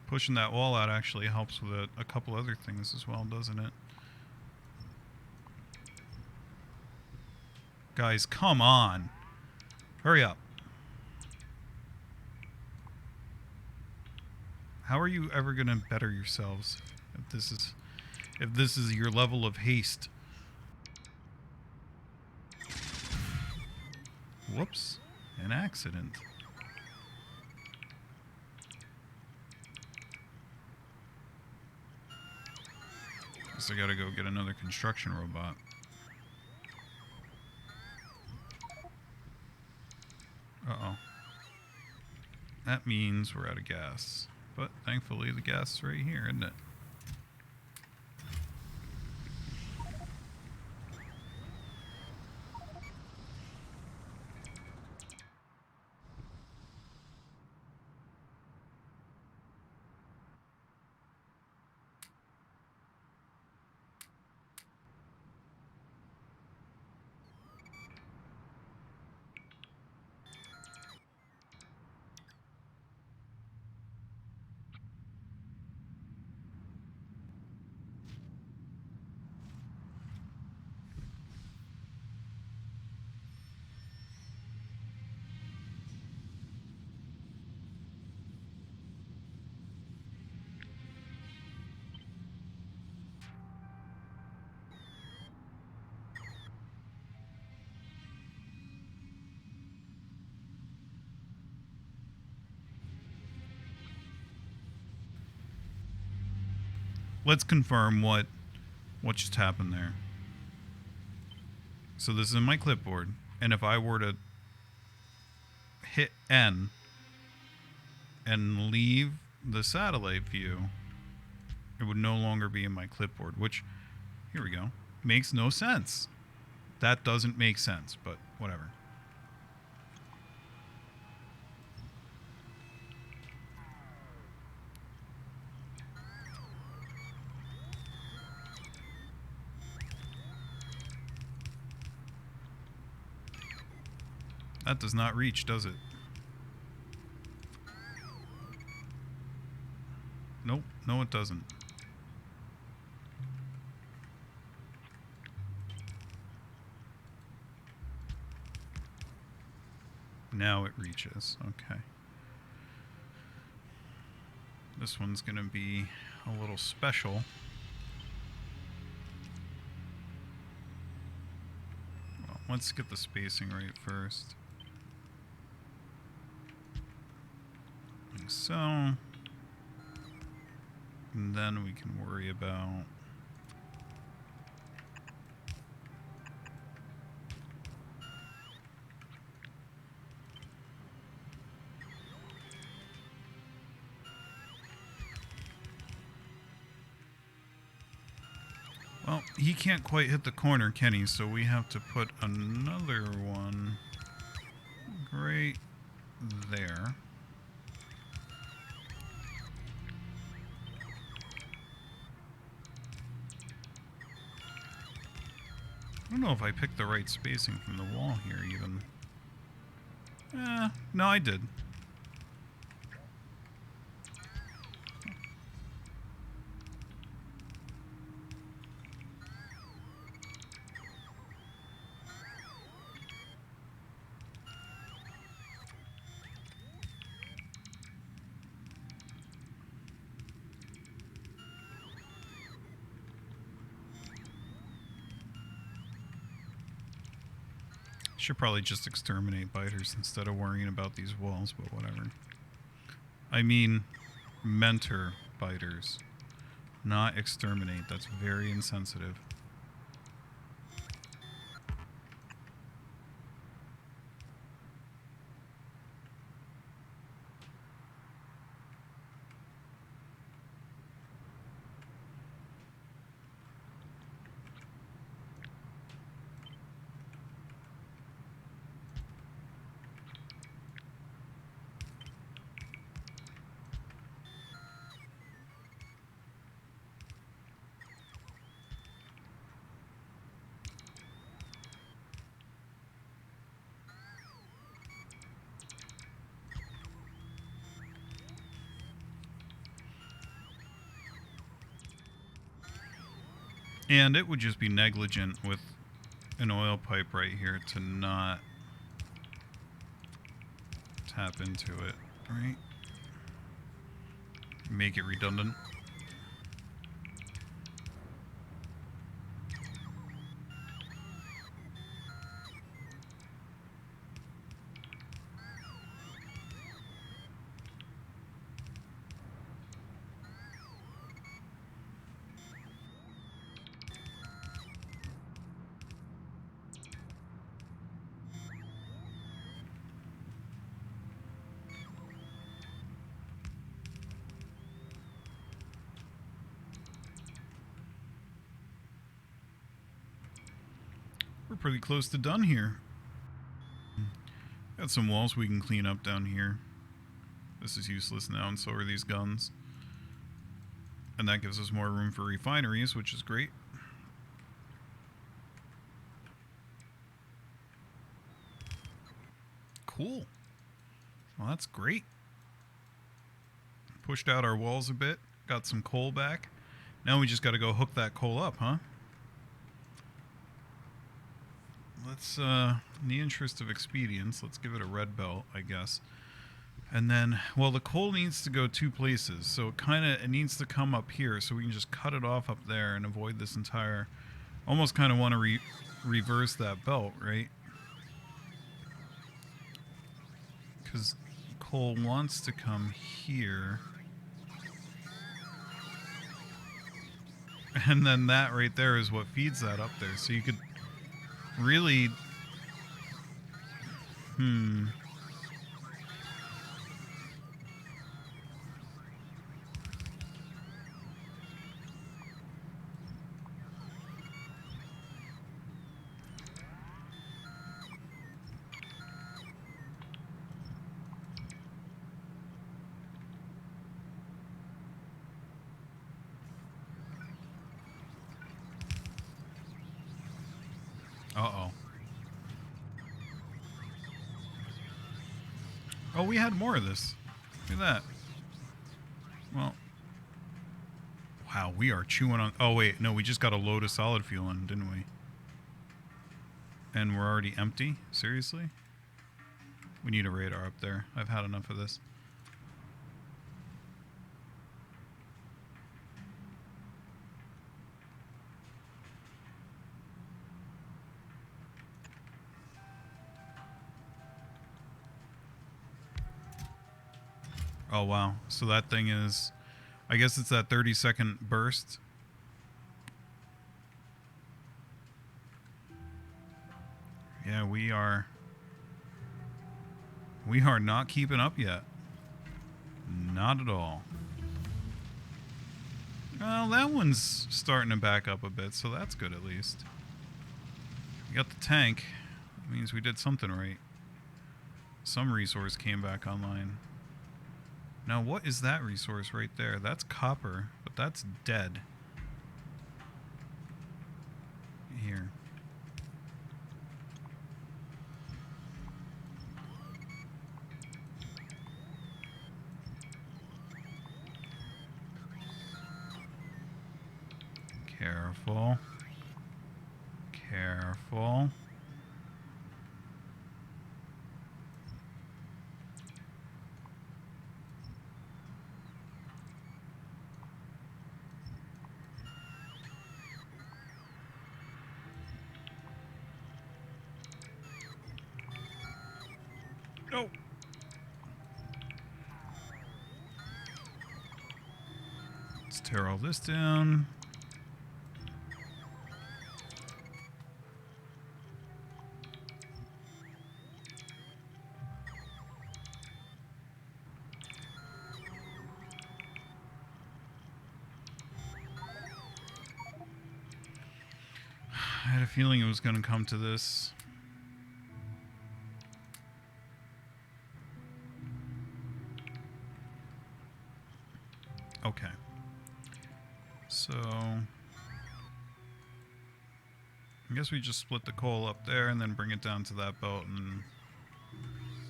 Pushing that wall out actually helps with a couple other things as well, doesn't it? Guys, come on. Hurry up. How are you ever going to better yourselves if this is your level of haste? Whoops. An accident. Guess I gotta go get another construction robot. Uh-oh. That means we're out of gas. But thankfully the gas is right here, isn't it? Let's confirm what just happened there. So this is in my clipboard, and if I were to hit N and leave the satellite view, it would no longer be in my clipboard, which, here we go, makes no sense. That doesn't make sense, but whatever. That does not reach, does it? Nope, no it doesn't. Now it reaches, okay. This one's gonna be a little special. Well, let's get the spacing right first. Like so. And then we can worry about well, he can't quite hit the corner, can he? So we have to put another one right there. I don't know if I picked the right spacing from the wall here, even. No, I did. Should probably just exterminate biters instead of worrying about these walls, but whatever. I mean, mentor biters, not exterminate. That's very insensitive. And it would just be negligent with an oil pipe right here to not tap into it, right? Make it redundant. We're pretty close to done here. Got some walls we can clean up down here. This is useless now, and so are these guns. And that gives us more room for refineries, which is great. Cool. Well, that's great. Pushed out our walls a bit. Got some coal back. Now we just got to go hook that coal up, huh? Let's, in the interest of expedience, let's give it a red belt, I guess. And then, well, the coal needs to go 2 places, so it needs to come up here, so we can just cut it off up there and avoid this entire... Almost kind of want to reverse that belt, right? Because coal wants to come here. And then that right there is what feeds that up there, so you could really... Uh-oh. Oh, we had more of this. Look at that. Well. Wow, we are chewing on... Oh, wait. No, we just got a load of solid fuel in, didn't we? And we're already empty? Seriously? We need a radar up there. I've had enough of this. Oh, wow. So that thing is... I guess it's that 30-second burst. Yeah, we are not keeping up yet. Not at all. Well, that one's starting to back up a bit, so that's good at least. We got the tank. That means we did something right. Some resource came back online. Now, what is that resource right there? That's copper, but that's dead. Here. Careful. Careful. No. Let's tear all this down. I had a feeling it was going to come to this. Okay. So I guess we just split the coal up there and then bring it down to that belt and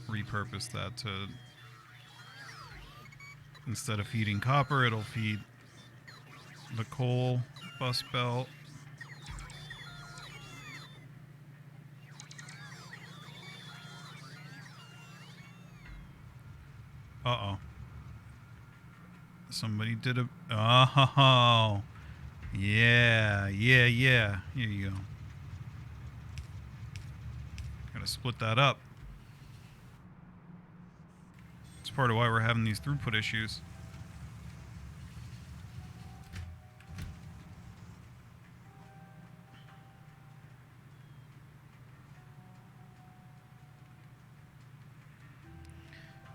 repurpose that to, instead of feeding copper, it'll feed the coal bus belt. Uh-oh. Somebody did a... Oh. Yeah. Yeah, yeah. Here you go. Gotta split that up. It's part of why we're having these throughput issues.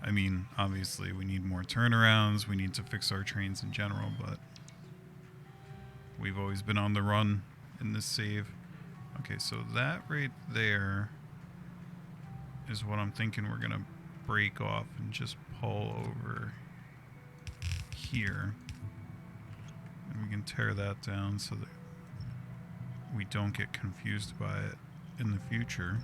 I mean, obviously, we need more turnarounds. We need to fix our trains in general, but we've always been on the run in this save. Okay, so that right there is what I'm thinking we're going to break off and just pull over here. And we can tear that down so that we don't get confused by it in the future.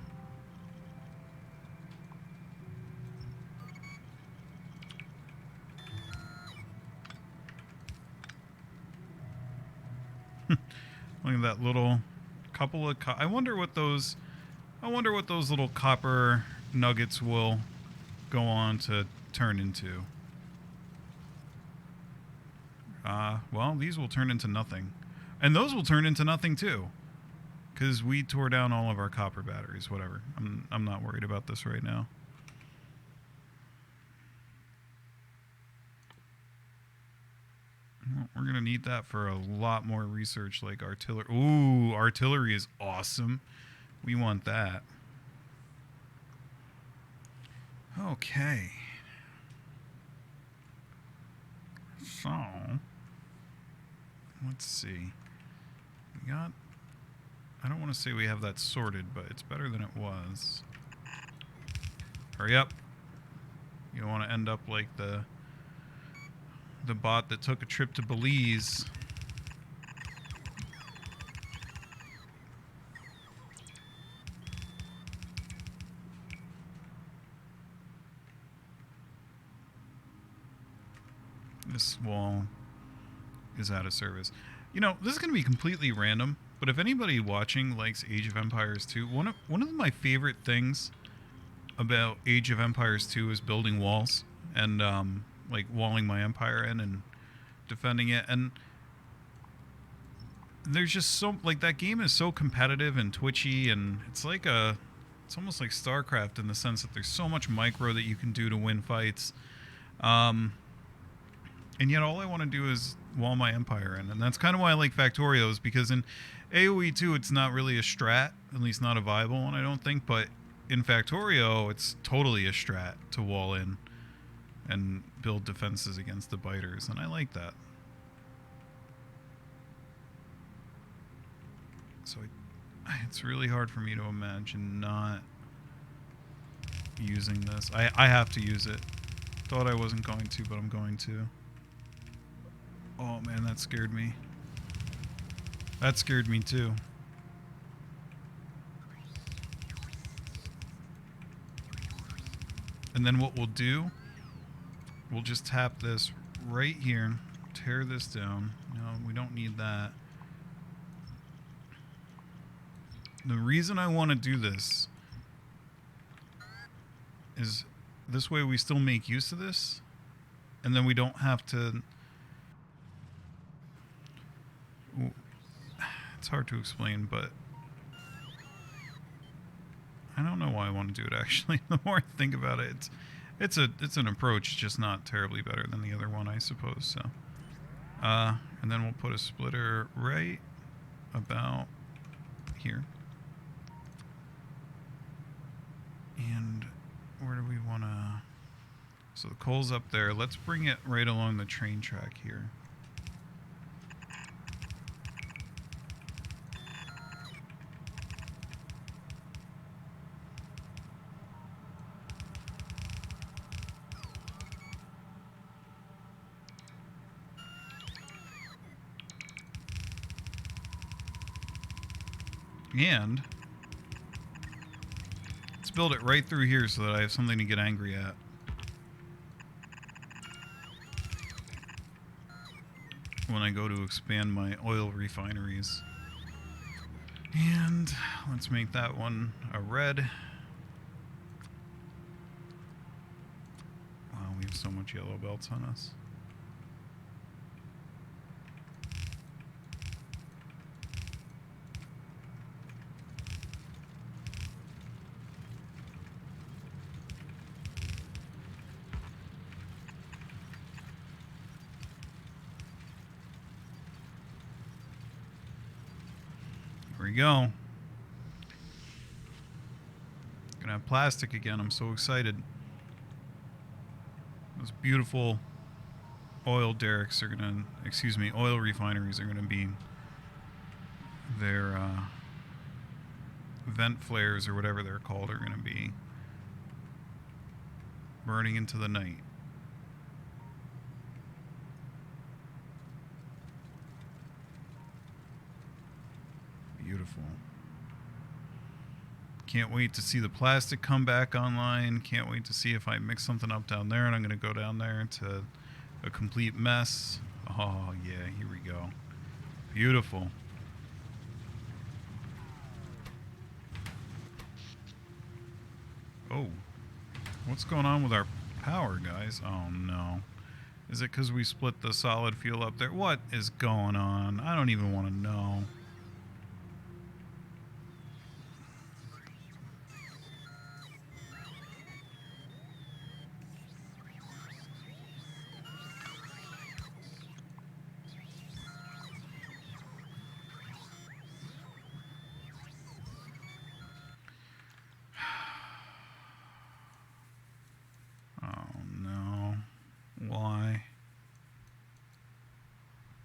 Look at that little couple of... I wonder what those little copper nuggets will go on to turn into. Well, these will turn into nothing. And those will turn into nothing too. Because we tore down all of our copper batteries, whatever. I'm not worried about this right now. We're going to need that for a lot more research, like artillery. Ooh, artillery is awesome. We want that. Okay. So, let's see. We got... I don't want to say we have that sorted, but it's better than it was. Hurry up. You don't want to end up like the bot that took a trip to Belize. This wall is out of service. You know, this is going to be completely random, but if anybody watching likes Age of Empires 2, one of my favorite things about Age of Empires 2 is building walls and like walling my empire in and defending it. And there's just so, like, that game is so competitive and twitchy, and it's almost like StarCraft in the sense that there's so much micro that you can do to win fights. And yet all I want to do is wall my empire in. And that's kind of why I like Factorios, because in AoE 2 it's not really a strat, at least not a viable one, I don't think, but in Factorio it's totally a strat to wall in and build defenses against the biters, and I like that. So it's really hard for me to imagine not using this. I have to use it. Thought I wasn't going to, but I'm going to. Oh man, that scared me. That scared me too. And then what we'll do, we'll just tap this right here, tear this down. No, we don't need that. The reason I want to do this is this way we still make use of this, and then we don't have to... It's hard to explain, but I don't know why I want to do it, actually. The more I think about it, it's an approach, just not terribly better than the other one, I suppose. So, and then we'll put a splitter right about here. And where do we want to... So the coal's up there. Let's bring it right along the train track here. And let's build it right through here so that I have something to get angry at. When I go to expand my oil refineries. And let's make that one a red. Wow, we so much yellow belts on us. Here we go. Gonna have plastic again. I'm so excited. Those beautiful oil derricks are gonna, excuse me, oil refineries are gonna be their vent flares or whatever they're called are gonna be burning into the night. Beautiful. Can't wait to see the plastic come back online. Can't wait to see if I mix something up down there, and I'm going to go down there to a complete mess. Oh, yeah, here we go. Beautiful. Oh, what's going on with our power, guys? Oh, no. Is it because we split the solid fuel up there? What is going on? I don't even want to know.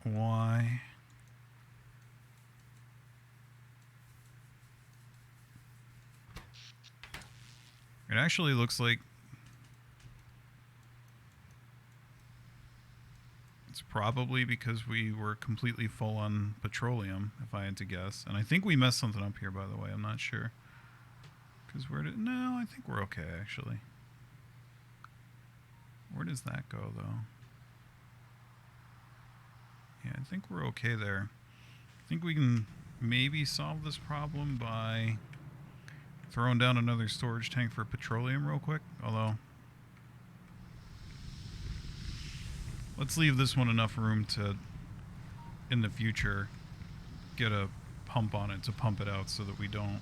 Why? It actually looks like it's probably because we were completely full on petroleum, if I had to guess. And I think we messed something up here, by the way. I'm not sure. Because no, I think we're okay, actually. Where does that go, though? Yeah, I think we're okay there. I think we can maybe solve this problem by throwing down another storage tank for petroleum real quick. Although, let's leave this one enough room to, in the future, get a pump on it to pump it out so that we don't.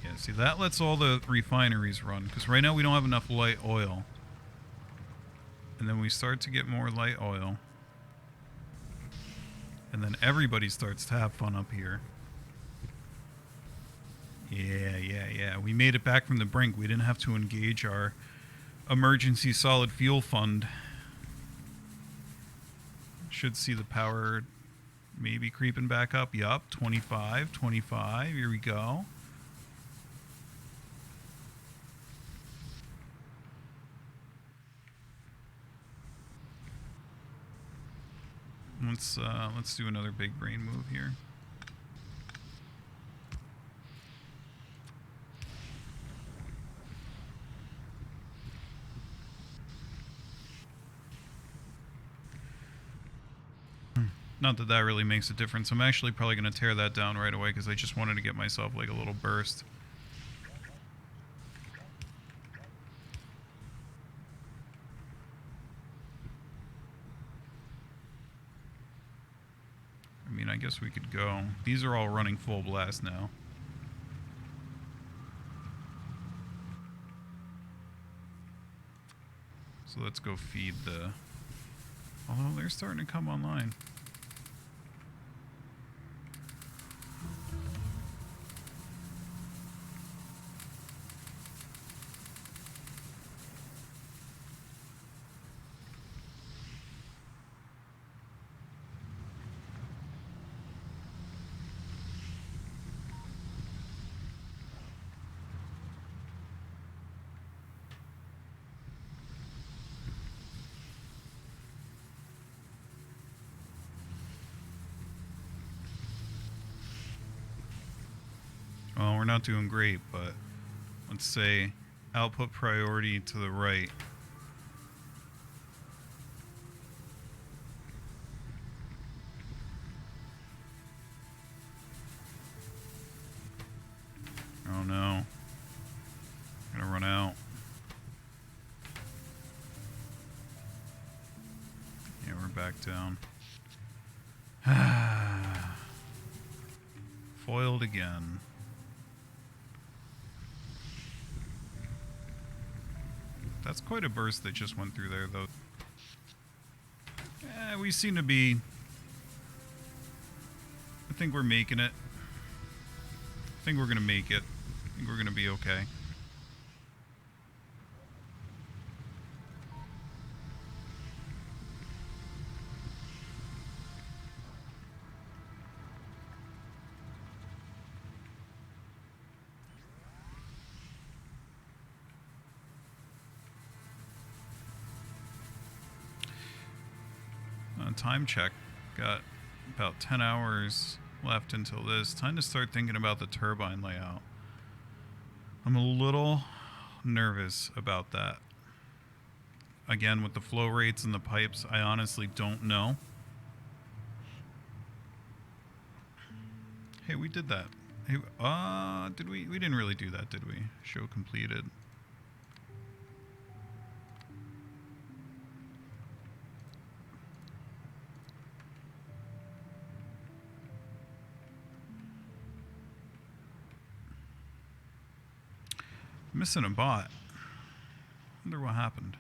Yeah, see, that lets all the refineries run, because right now we don't have enough light oil. And then we start to get more light oil. And then everybody starts to have fun up here. Yeah. We made it back from the brink. We didn't have to engage our emergency solid fuel fund. Should see the power maybe creeping back up. Yup, 25. Here we go. Let's do another big brain move here. Not that that really makes a difference. I'm actually probably going to tear that down right away because I just wanted to get myself like a little burst. I mean, I guess we could go. These are all running full blast now. So let's go feed the... Although they're starting to come online. Well, we're not doing great, but let's say output priority to the right. Oh no. back down. Foiled again. That's quite a burst that just went through there, though. We seem to be... I think we're making it. I think we're going to make it. I think we're going to be okay. Time check. Got about 10 hours left until this. Time to start thinking about the turbine layout. I'm a little nervous about that. Again, with the flow rates and the pipes, I honestly don't know. Hey, we did that. Hey, did we? We didn't really do that, did we? Show completed. Missing a bot. Wonder what happened.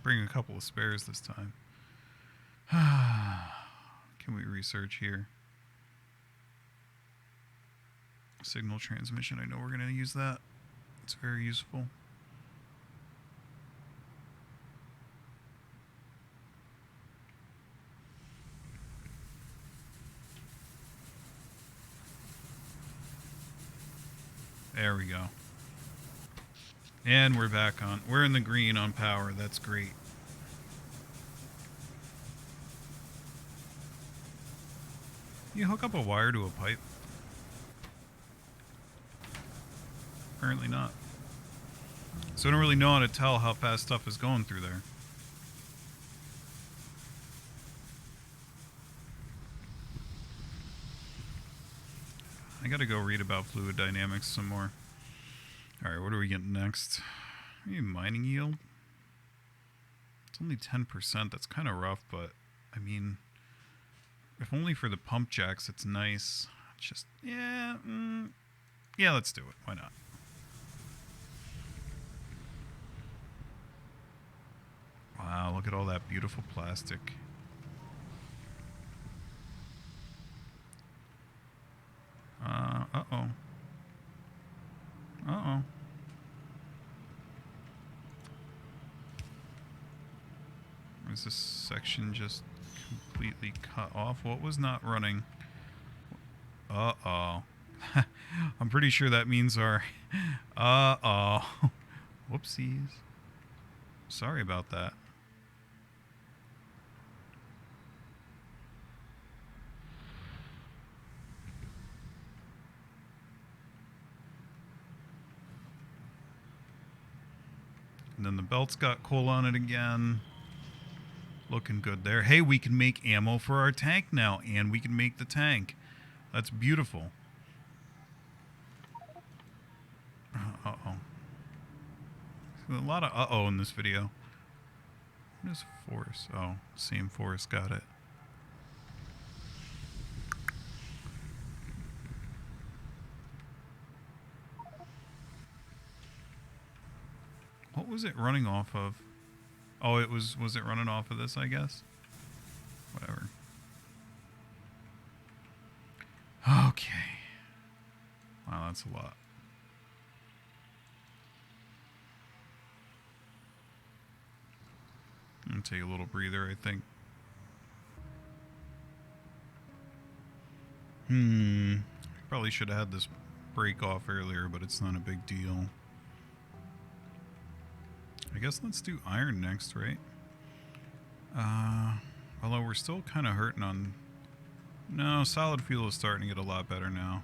Bring a couple of spares this time. Can we research here? Signal transmission. I know we're going to use that. It's very useful. There we go. And we're back on. We're in the green on power. That's great. You hook up a wire to a pipe? Apparently not. So I don't really know how to tell how fast stuff is going through there. I gotta go read about fluid dynamics some more. Alright, what are we getting next? Maybe mining yield? It's only 10%. That's kind of rough, but I mean, if only for the pump jacks, it's nice. Just, yeah, yeah, let's do it. Why not? Wow, look at all that beautiful plastic. Uh-oh. Uh-oh. Is this section just completely cut off? What was not running? Uh-oh. I'm pretty sure that means our... Uh-oh. Whoopsies. Sorry about that. And then the belt's got coal on it again. Looking good there. Hey, we can make ammo for our tank now, and we can make the tank. That's beautiful. Uh-oh. There's a lot of uh-oh in this video. What is force? Oh, same force. Got it. What was it running off of? Oh, it was it running off of this, I guess? Whatever. Okay. Wow, that's a lot. I'm gonna take a little breather, I think. Probably should have had this break off earlier, but it's not a big deal. I guess let's do iron next, right? Although we're still kind of hurting on... No, solid fuel is starting to get a lot better now.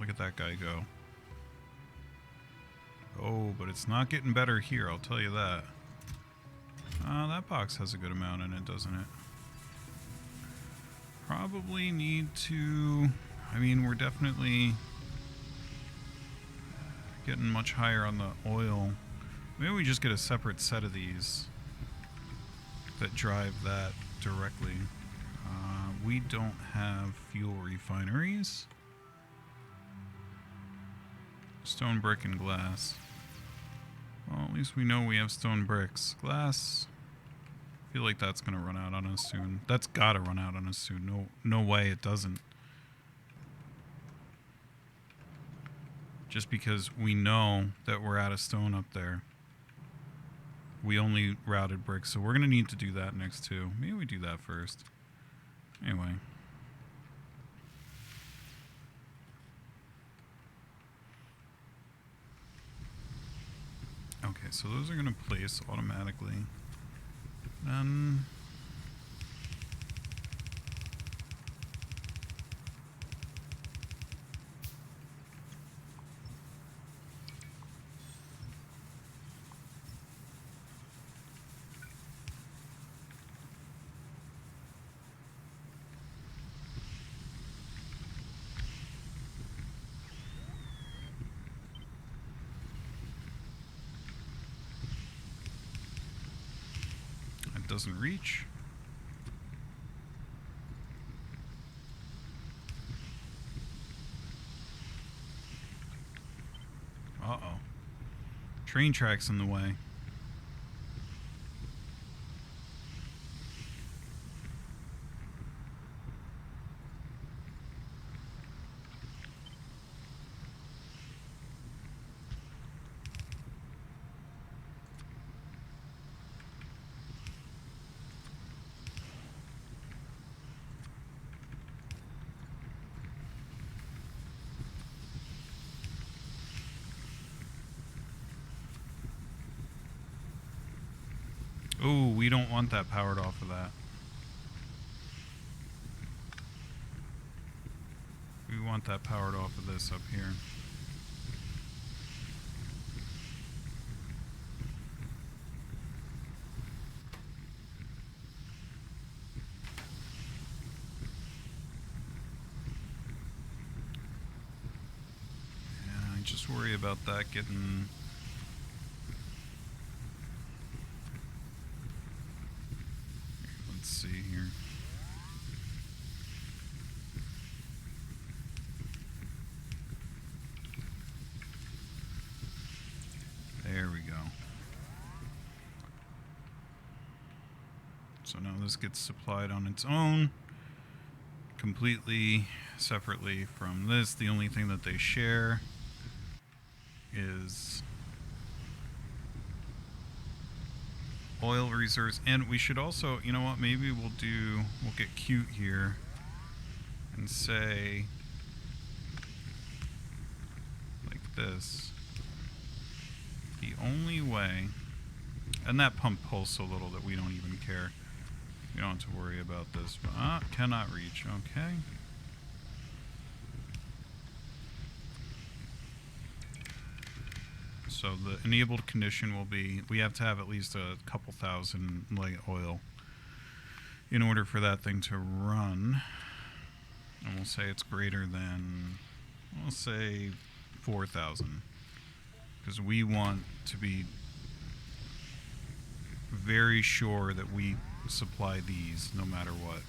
Look at that guy go. Oh, but it's not getting better here, I'll tell you that. That box has a good amount in it, doesn't it? Probably need to... I mean, we're definitely... getting much higher on the oil. Maybe we just get a separate set of these that drive that directly. We don't have fuel refineries. Stone, brick, and glass. Well, at least we know we have stone bricks. Glass, I feel like that's gonna run out on us soon. That's gotta run out on us soon. No way it doesn't. Just because we know that we're out of stone up there. We only routed bricks, so we're gonna need to do that next too. Maybe we do that first. Anyway. Okay, so those are gonna place automatically. Then doesn't reach. Uh-oh. Train tracks in the way. Oh, we don't want that powered off of that. We want that powered off of this up here. Yeah, I just worry about that getting... Let's see here. There we go. So now this gets supplied on its own, completely separately from this. The only thing that they share is oil reserves. And we should also, you know what, maybe we'll get cute here and say like this. The only way, and that pump pulls so little that we don't even care. We don't have to worry about this. But, cannot reach. Okay. So the enabled condition will be we have to have at least a couple thousand light oil in order for that thing to run. And we'll say it's greater than, we'll say 4,000. Because we want to be very sure that we supply these no matter what.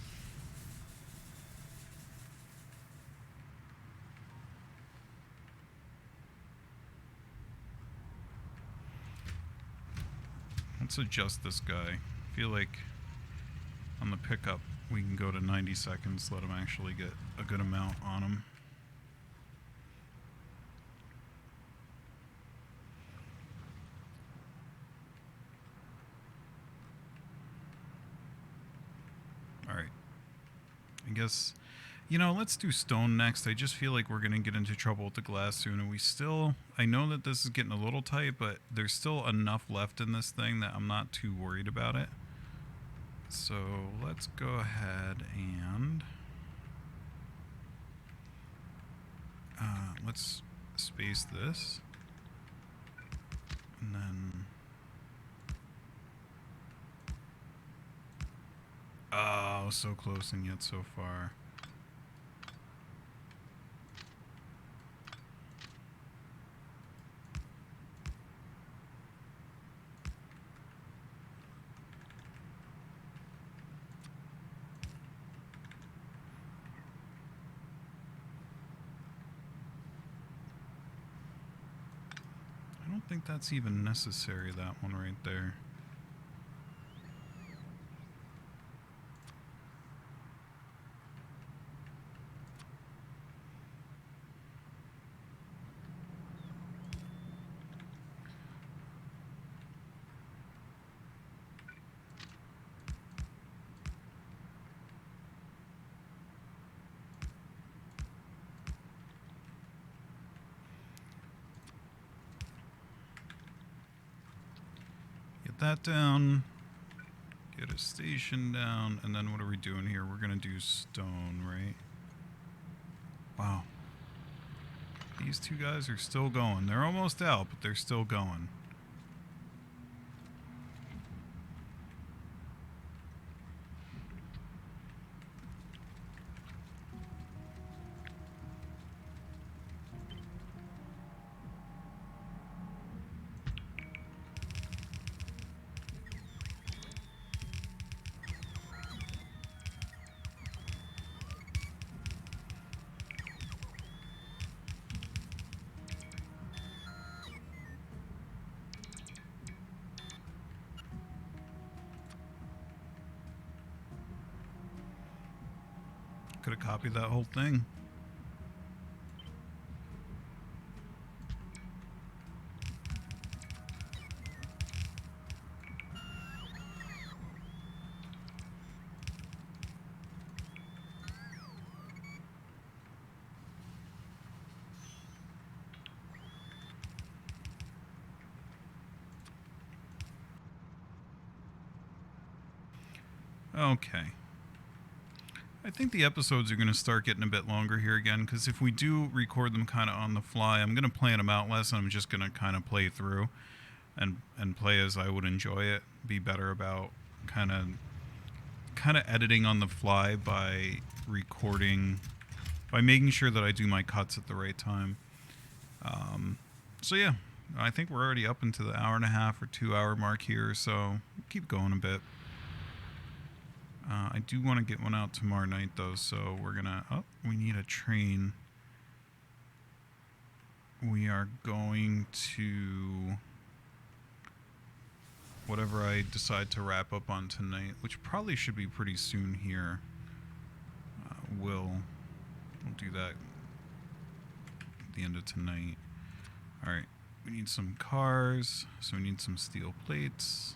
Let's adjust this guy. I feel like on the pickup we can go to 90 seconds, let him actually get a good amount on him. Alright. I guess, you know, let's do stone next. I just feel like we're going to get into trouble with the glass soon. And we still, I know that this is getting a little tight, but there's still enough left in this thing that I'm not too worried about it. So let's go ahead and let's space this. And then, oh, so close and yet so far. think that's even necessary, that one right there. That down, get a station down, and then what are we doing here? We're gonna do stone, right? Wow. These two guys are still going. They're almost out, but they're still going. Could have copied that whole thing. Okay. I think the episodes are going to start getting a bit longer here again, because if we do record them kind of on the fly, I'm going to plan them out less, and I'm just going to kind of play through and play as I would enjoy it. Be better about kind of editing on the fly by recording, by making sure that I do my cuts at the right time. So yeah, I think we're already up into the 1.5 or 2 hour mark here, so keep going a bit. I do want to get one out tomorrow night, though, so we're gonna... Oh, we need a train. We are going to... whatever I decide to wrap up on tonight, which probably should be pretty soon here. We'll do that at the end of tonight. Alright, we need some cars, so we need some steel plates.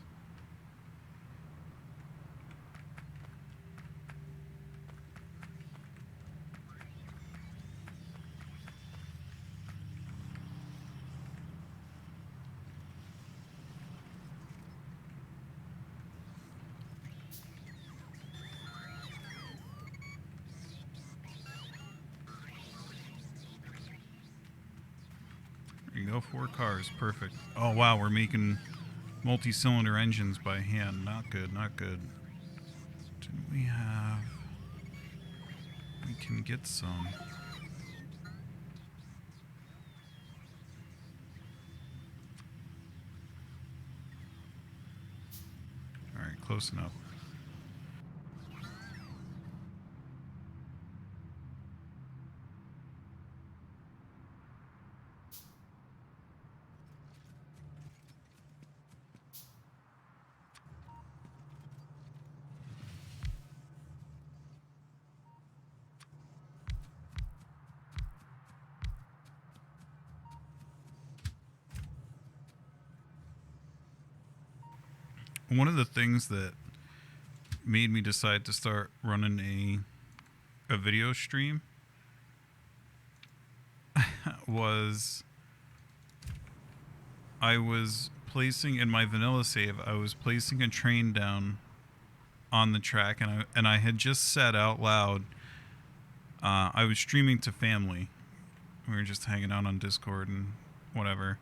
There you go, 4 cars, perfect. Oh wow, we're making multi-cylinder engines by hand. Not good, not good. Didn't we have... We can get some. Alright, close enough. One of the things that made me decide to start running a video stream was I was placing in my vanilla save, I was placing a train down on the track, and I had just said out loud, I was streaming to family. We were just hanging out on Discord and whatever.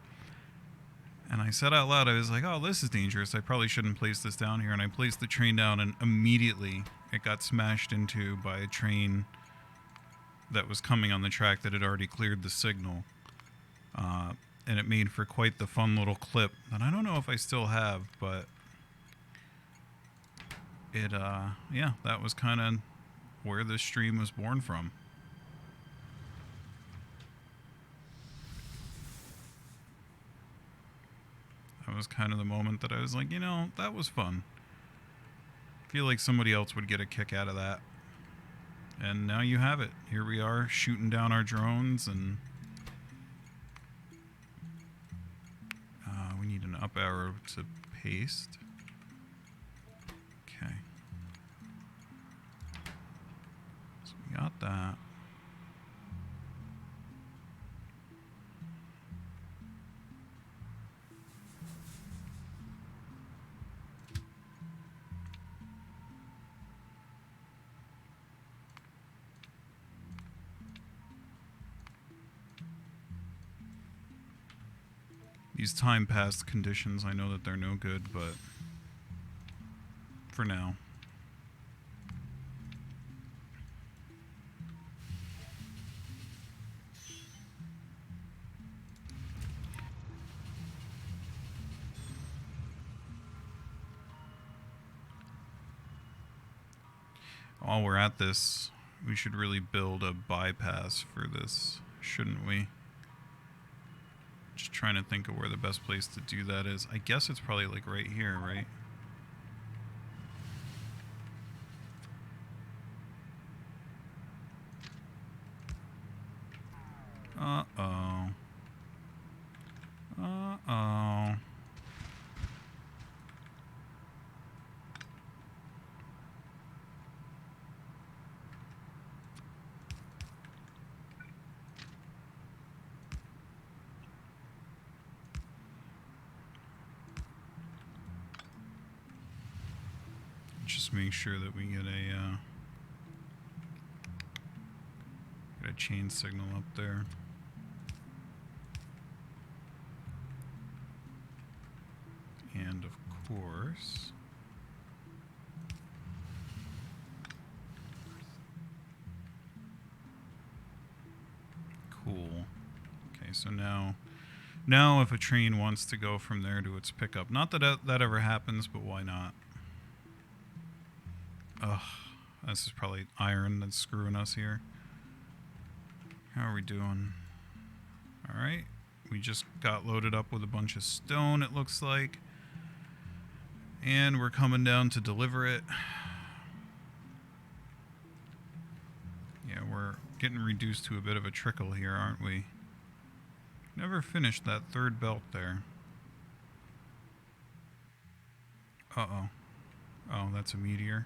And I said out loud, I was like, oh, this is dangerous. I probably shouldn't place this down here. And I placed the train down, and immediately it got smashed into by a train that was coming on the track that had already cleared the signal. And it made for quite the fun little clip that I don't know if I still have, but it, yeah, that was kind of where this stream was born from. was kind of the moment that I was like, you know, that was fun. I feel like somebody else would get a kick out of that. And now you have it. Here we are shooting down our drones, and we need an up arrow to paste. Okay. So we got that. These time passed conditions, I know that they're no good, but for now. While we're at this, we should really build a bypass for this, shouldn't we? Just trying to think of where the best place to do that is. I guess it's probably like right here, right? Uh-oh. Uh-oh. Just make sure that we get a chain signal up there. And of course, cool. Okay, so now if a train wants to go from there to its pickup, not that that ever happens, but why not? Ugh, this is probably iron that's screwing us here. How are we doing? Alright, we just got loaded up with a bunch of stone, it looks like. And we're coming down to deliver it. Yeah, we're getting reduced to a bit of a trickle here, aren't we? Never finished that third belt there. Uh-oh. Oh, that's a meteor.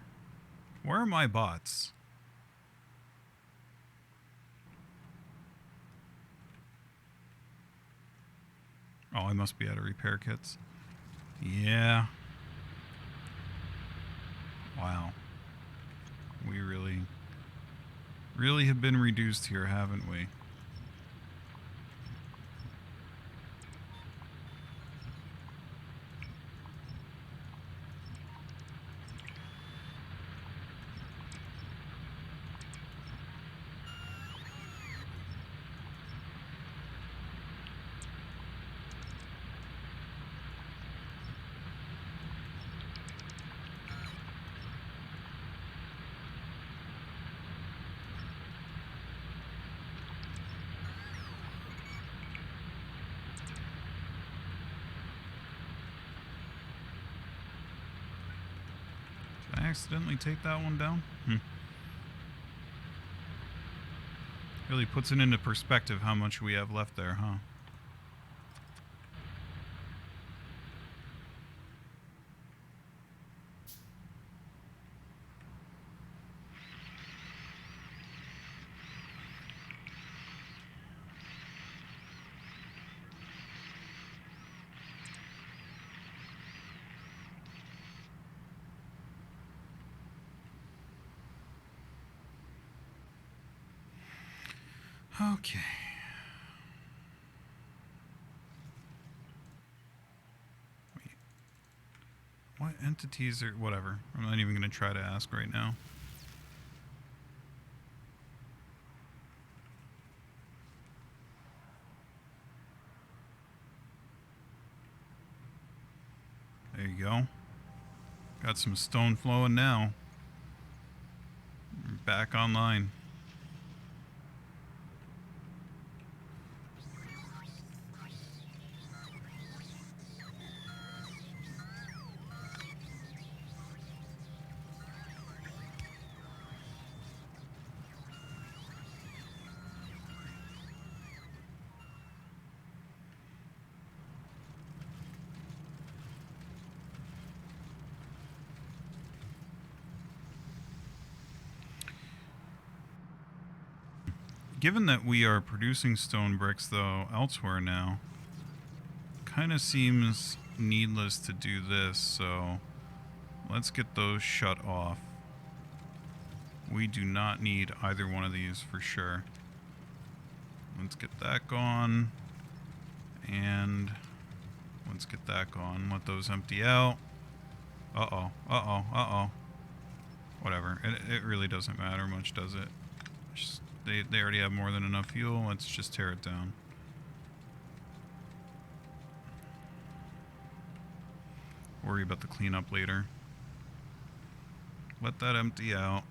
Where are my bots? Oh, I must be out of repair kits. Yeah. Wow. We really have been reduced here, haven't we? Did I accidentally take that one down? Really puts it into perspective how much we have left there, huh? Okay. Wait. What entities are... Whatever. I'm not even going to try to ask right now. There you go. Got some stone flowing now. We're back online. Given that we are producing stone bricks, though, elsewhere now, kind of seems needless to do this, so let's get those shut off. We do not need either one of these for sure. Let's get that gone. And let's get that gone. Let those empty out. Uh-oh. Uh-oh. Uh-oh. Whatever. It really doesn't matter much, does it? Just, they already have more than enough fuel. Let's just tear it down. Worry about the cleanup later. Let that empty out.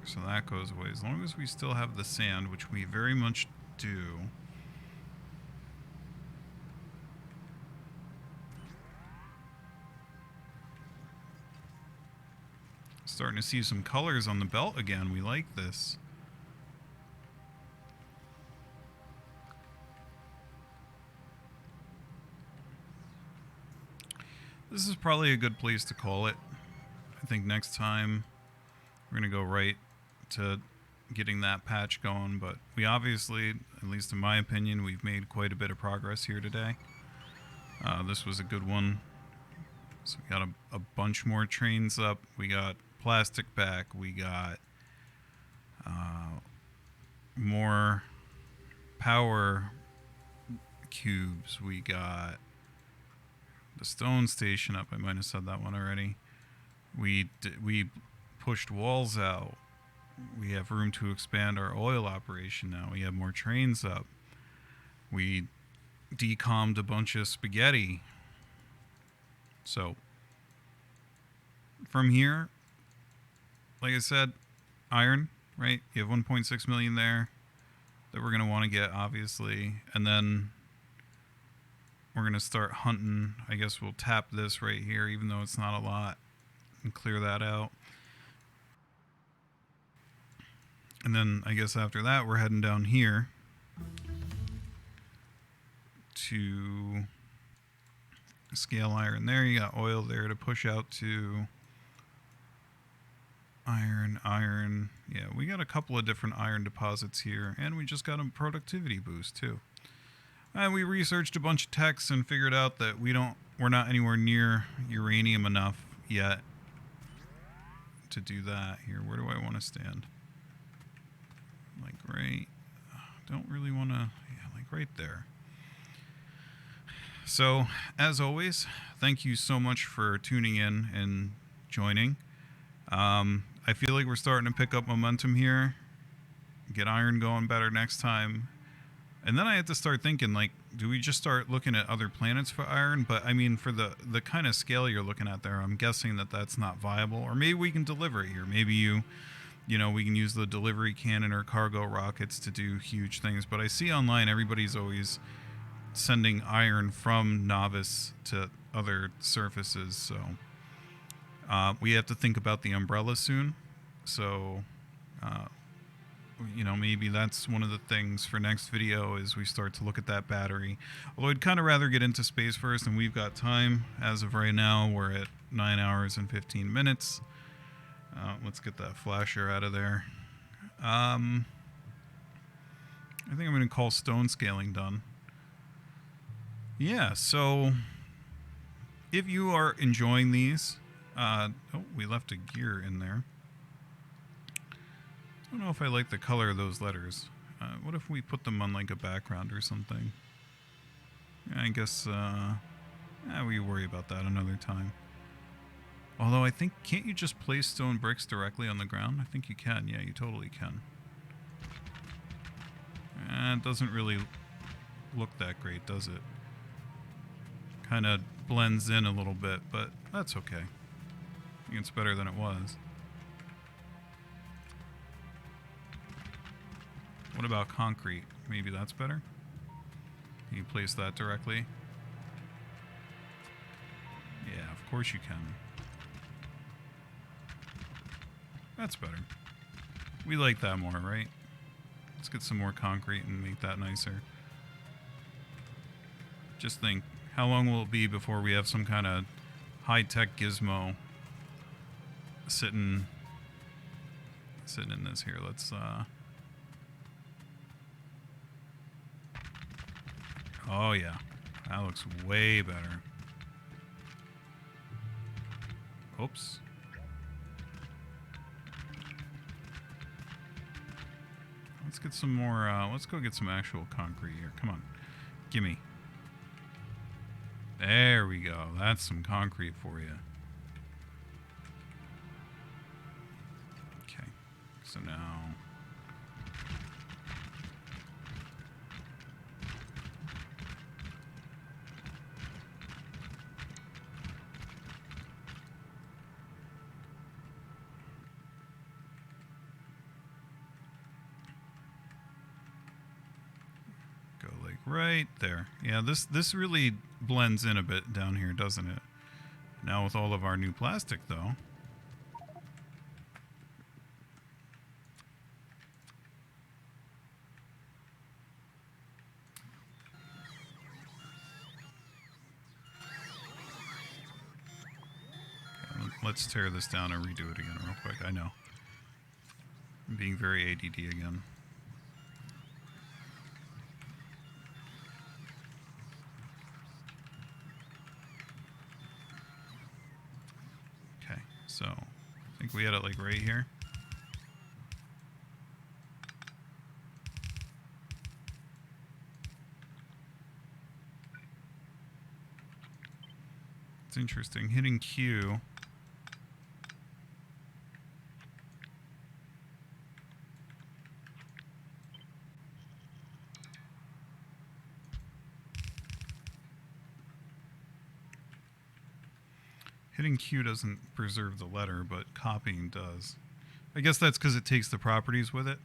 So that goes away. As long as we still have the sand, which we very much do. Starting to see some colors on the belt again. We like this. This is probably a good place to call it. I think next time we're going to go right to getting that patch going, but we obviously, at least in my opinion, we've made quite a bit of progress here today. This was a good one. So we got a bunch more trains up. We got plastic back. We got more power cubes. We got the stone station up. I might have said that one already. We pushed walls out. We have room to expand our oil operation now. We have more trains up. We decommed a bunch of spaghetti. So from here, like I said, iron, right? You have 1.6 million there that we're going to want to get, obviously. And then we're going to start hunting. I guess we'll tap this right here, even though it's not a lot, and clear that out. And then I guess after that, we're heading down here to scale iron there. You got oil there to push out to iron. Yeah, we got a couple of different iron deposits here, and we just got a productivity boost too. And we researched a bunch of techs and figured out that we're not anywhere near uranium enough yet to do that. Here, where do I want to stand? Like right, don't really want to, yeah, like right there. So, as always, thank you so much for tuning in and joining. I feel like we're starting to pick up momentum here. Get iron going better next time. And then I had to start thinking, like, do we just start looking at other planets for iron? But, I mean, for the kind of scale you're looking at there, I'm guessing that that's not viable. Or maybe we can deliver it here. Maybe you know, we can use the delivery cannon or cargo rockets to do huge things. But I see online everybody's always sending iron from Novice to other surfaces. So we have to think about the umbrella soon. So, you know, maybe that's one of the things for next video is we start to look at that battery. Although I'd kind of rather get into space first, and we've got time. As of right now, we're at 9 hours and 15 minutes. Let's get that flasher out of there. I think I'm going to call stone scaling done. Yeah, so if you are enjoying these, oh, we left a gear in there. I don't know if I like the color of those letters. What if we put them on like a background or something? I guess we worry about that another time. Although I think, can't you just place stone bricks directly on the ground? I think you can. Yeah, you totally can. It doesn't really look that great, does it? Kind of blends in a little bit, but that's okay. I think it's better than it was. What about concrete? Maybe that's better? Can you place that directly? Yeah, of course you can. That's better. We like that more, right? Let's get some more concrete and make that nicer. Just think, how long will it be before we have some kind of high-tech gizmo sitting sitting in this here. Let's oh yeah, that looks way better. Oops. Let's get some more, let's go get some actual concrete here. Come on. Gimme. There we go. That's some concrete for you. Okay. So now... right there. Yeah, this really blends in a bit down here, doesn't it? Now with all of our new plastic, though. Okay, let's tear this down and redo it again real quick. I know. I'm being very ADD again. So, I think we had it like right here. It's interesting. Hitting Q. Hitting Q doesn't preserve the letter, but copying does. I guess that's because it takes the properties with it.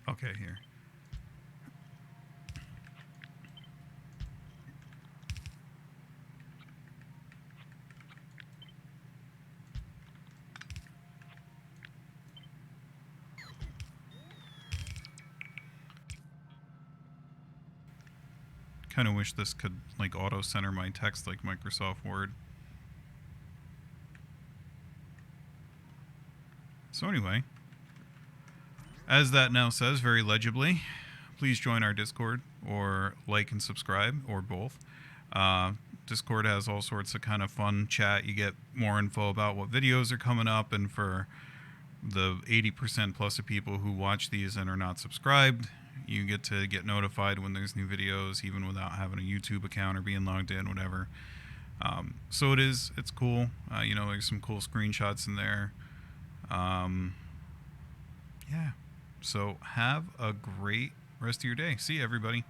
Okay, here. Kind of wish this could like auto center my text like Microsoft Word. So anyway, as that now says very legibly, please join our Discord or like and subscribe or both. Discord has all sorts of kind of fun chat. You get more info about what videos are coming up, and for the 80% plus of people who watch these and are not subscribed, you get to get notified when there's new videos, even without having a YouTube account or being logged in, whatever. So it's cool. You know, there's some cool screenshots in there. Yeah. So have a great rest of your day. See you, everybody.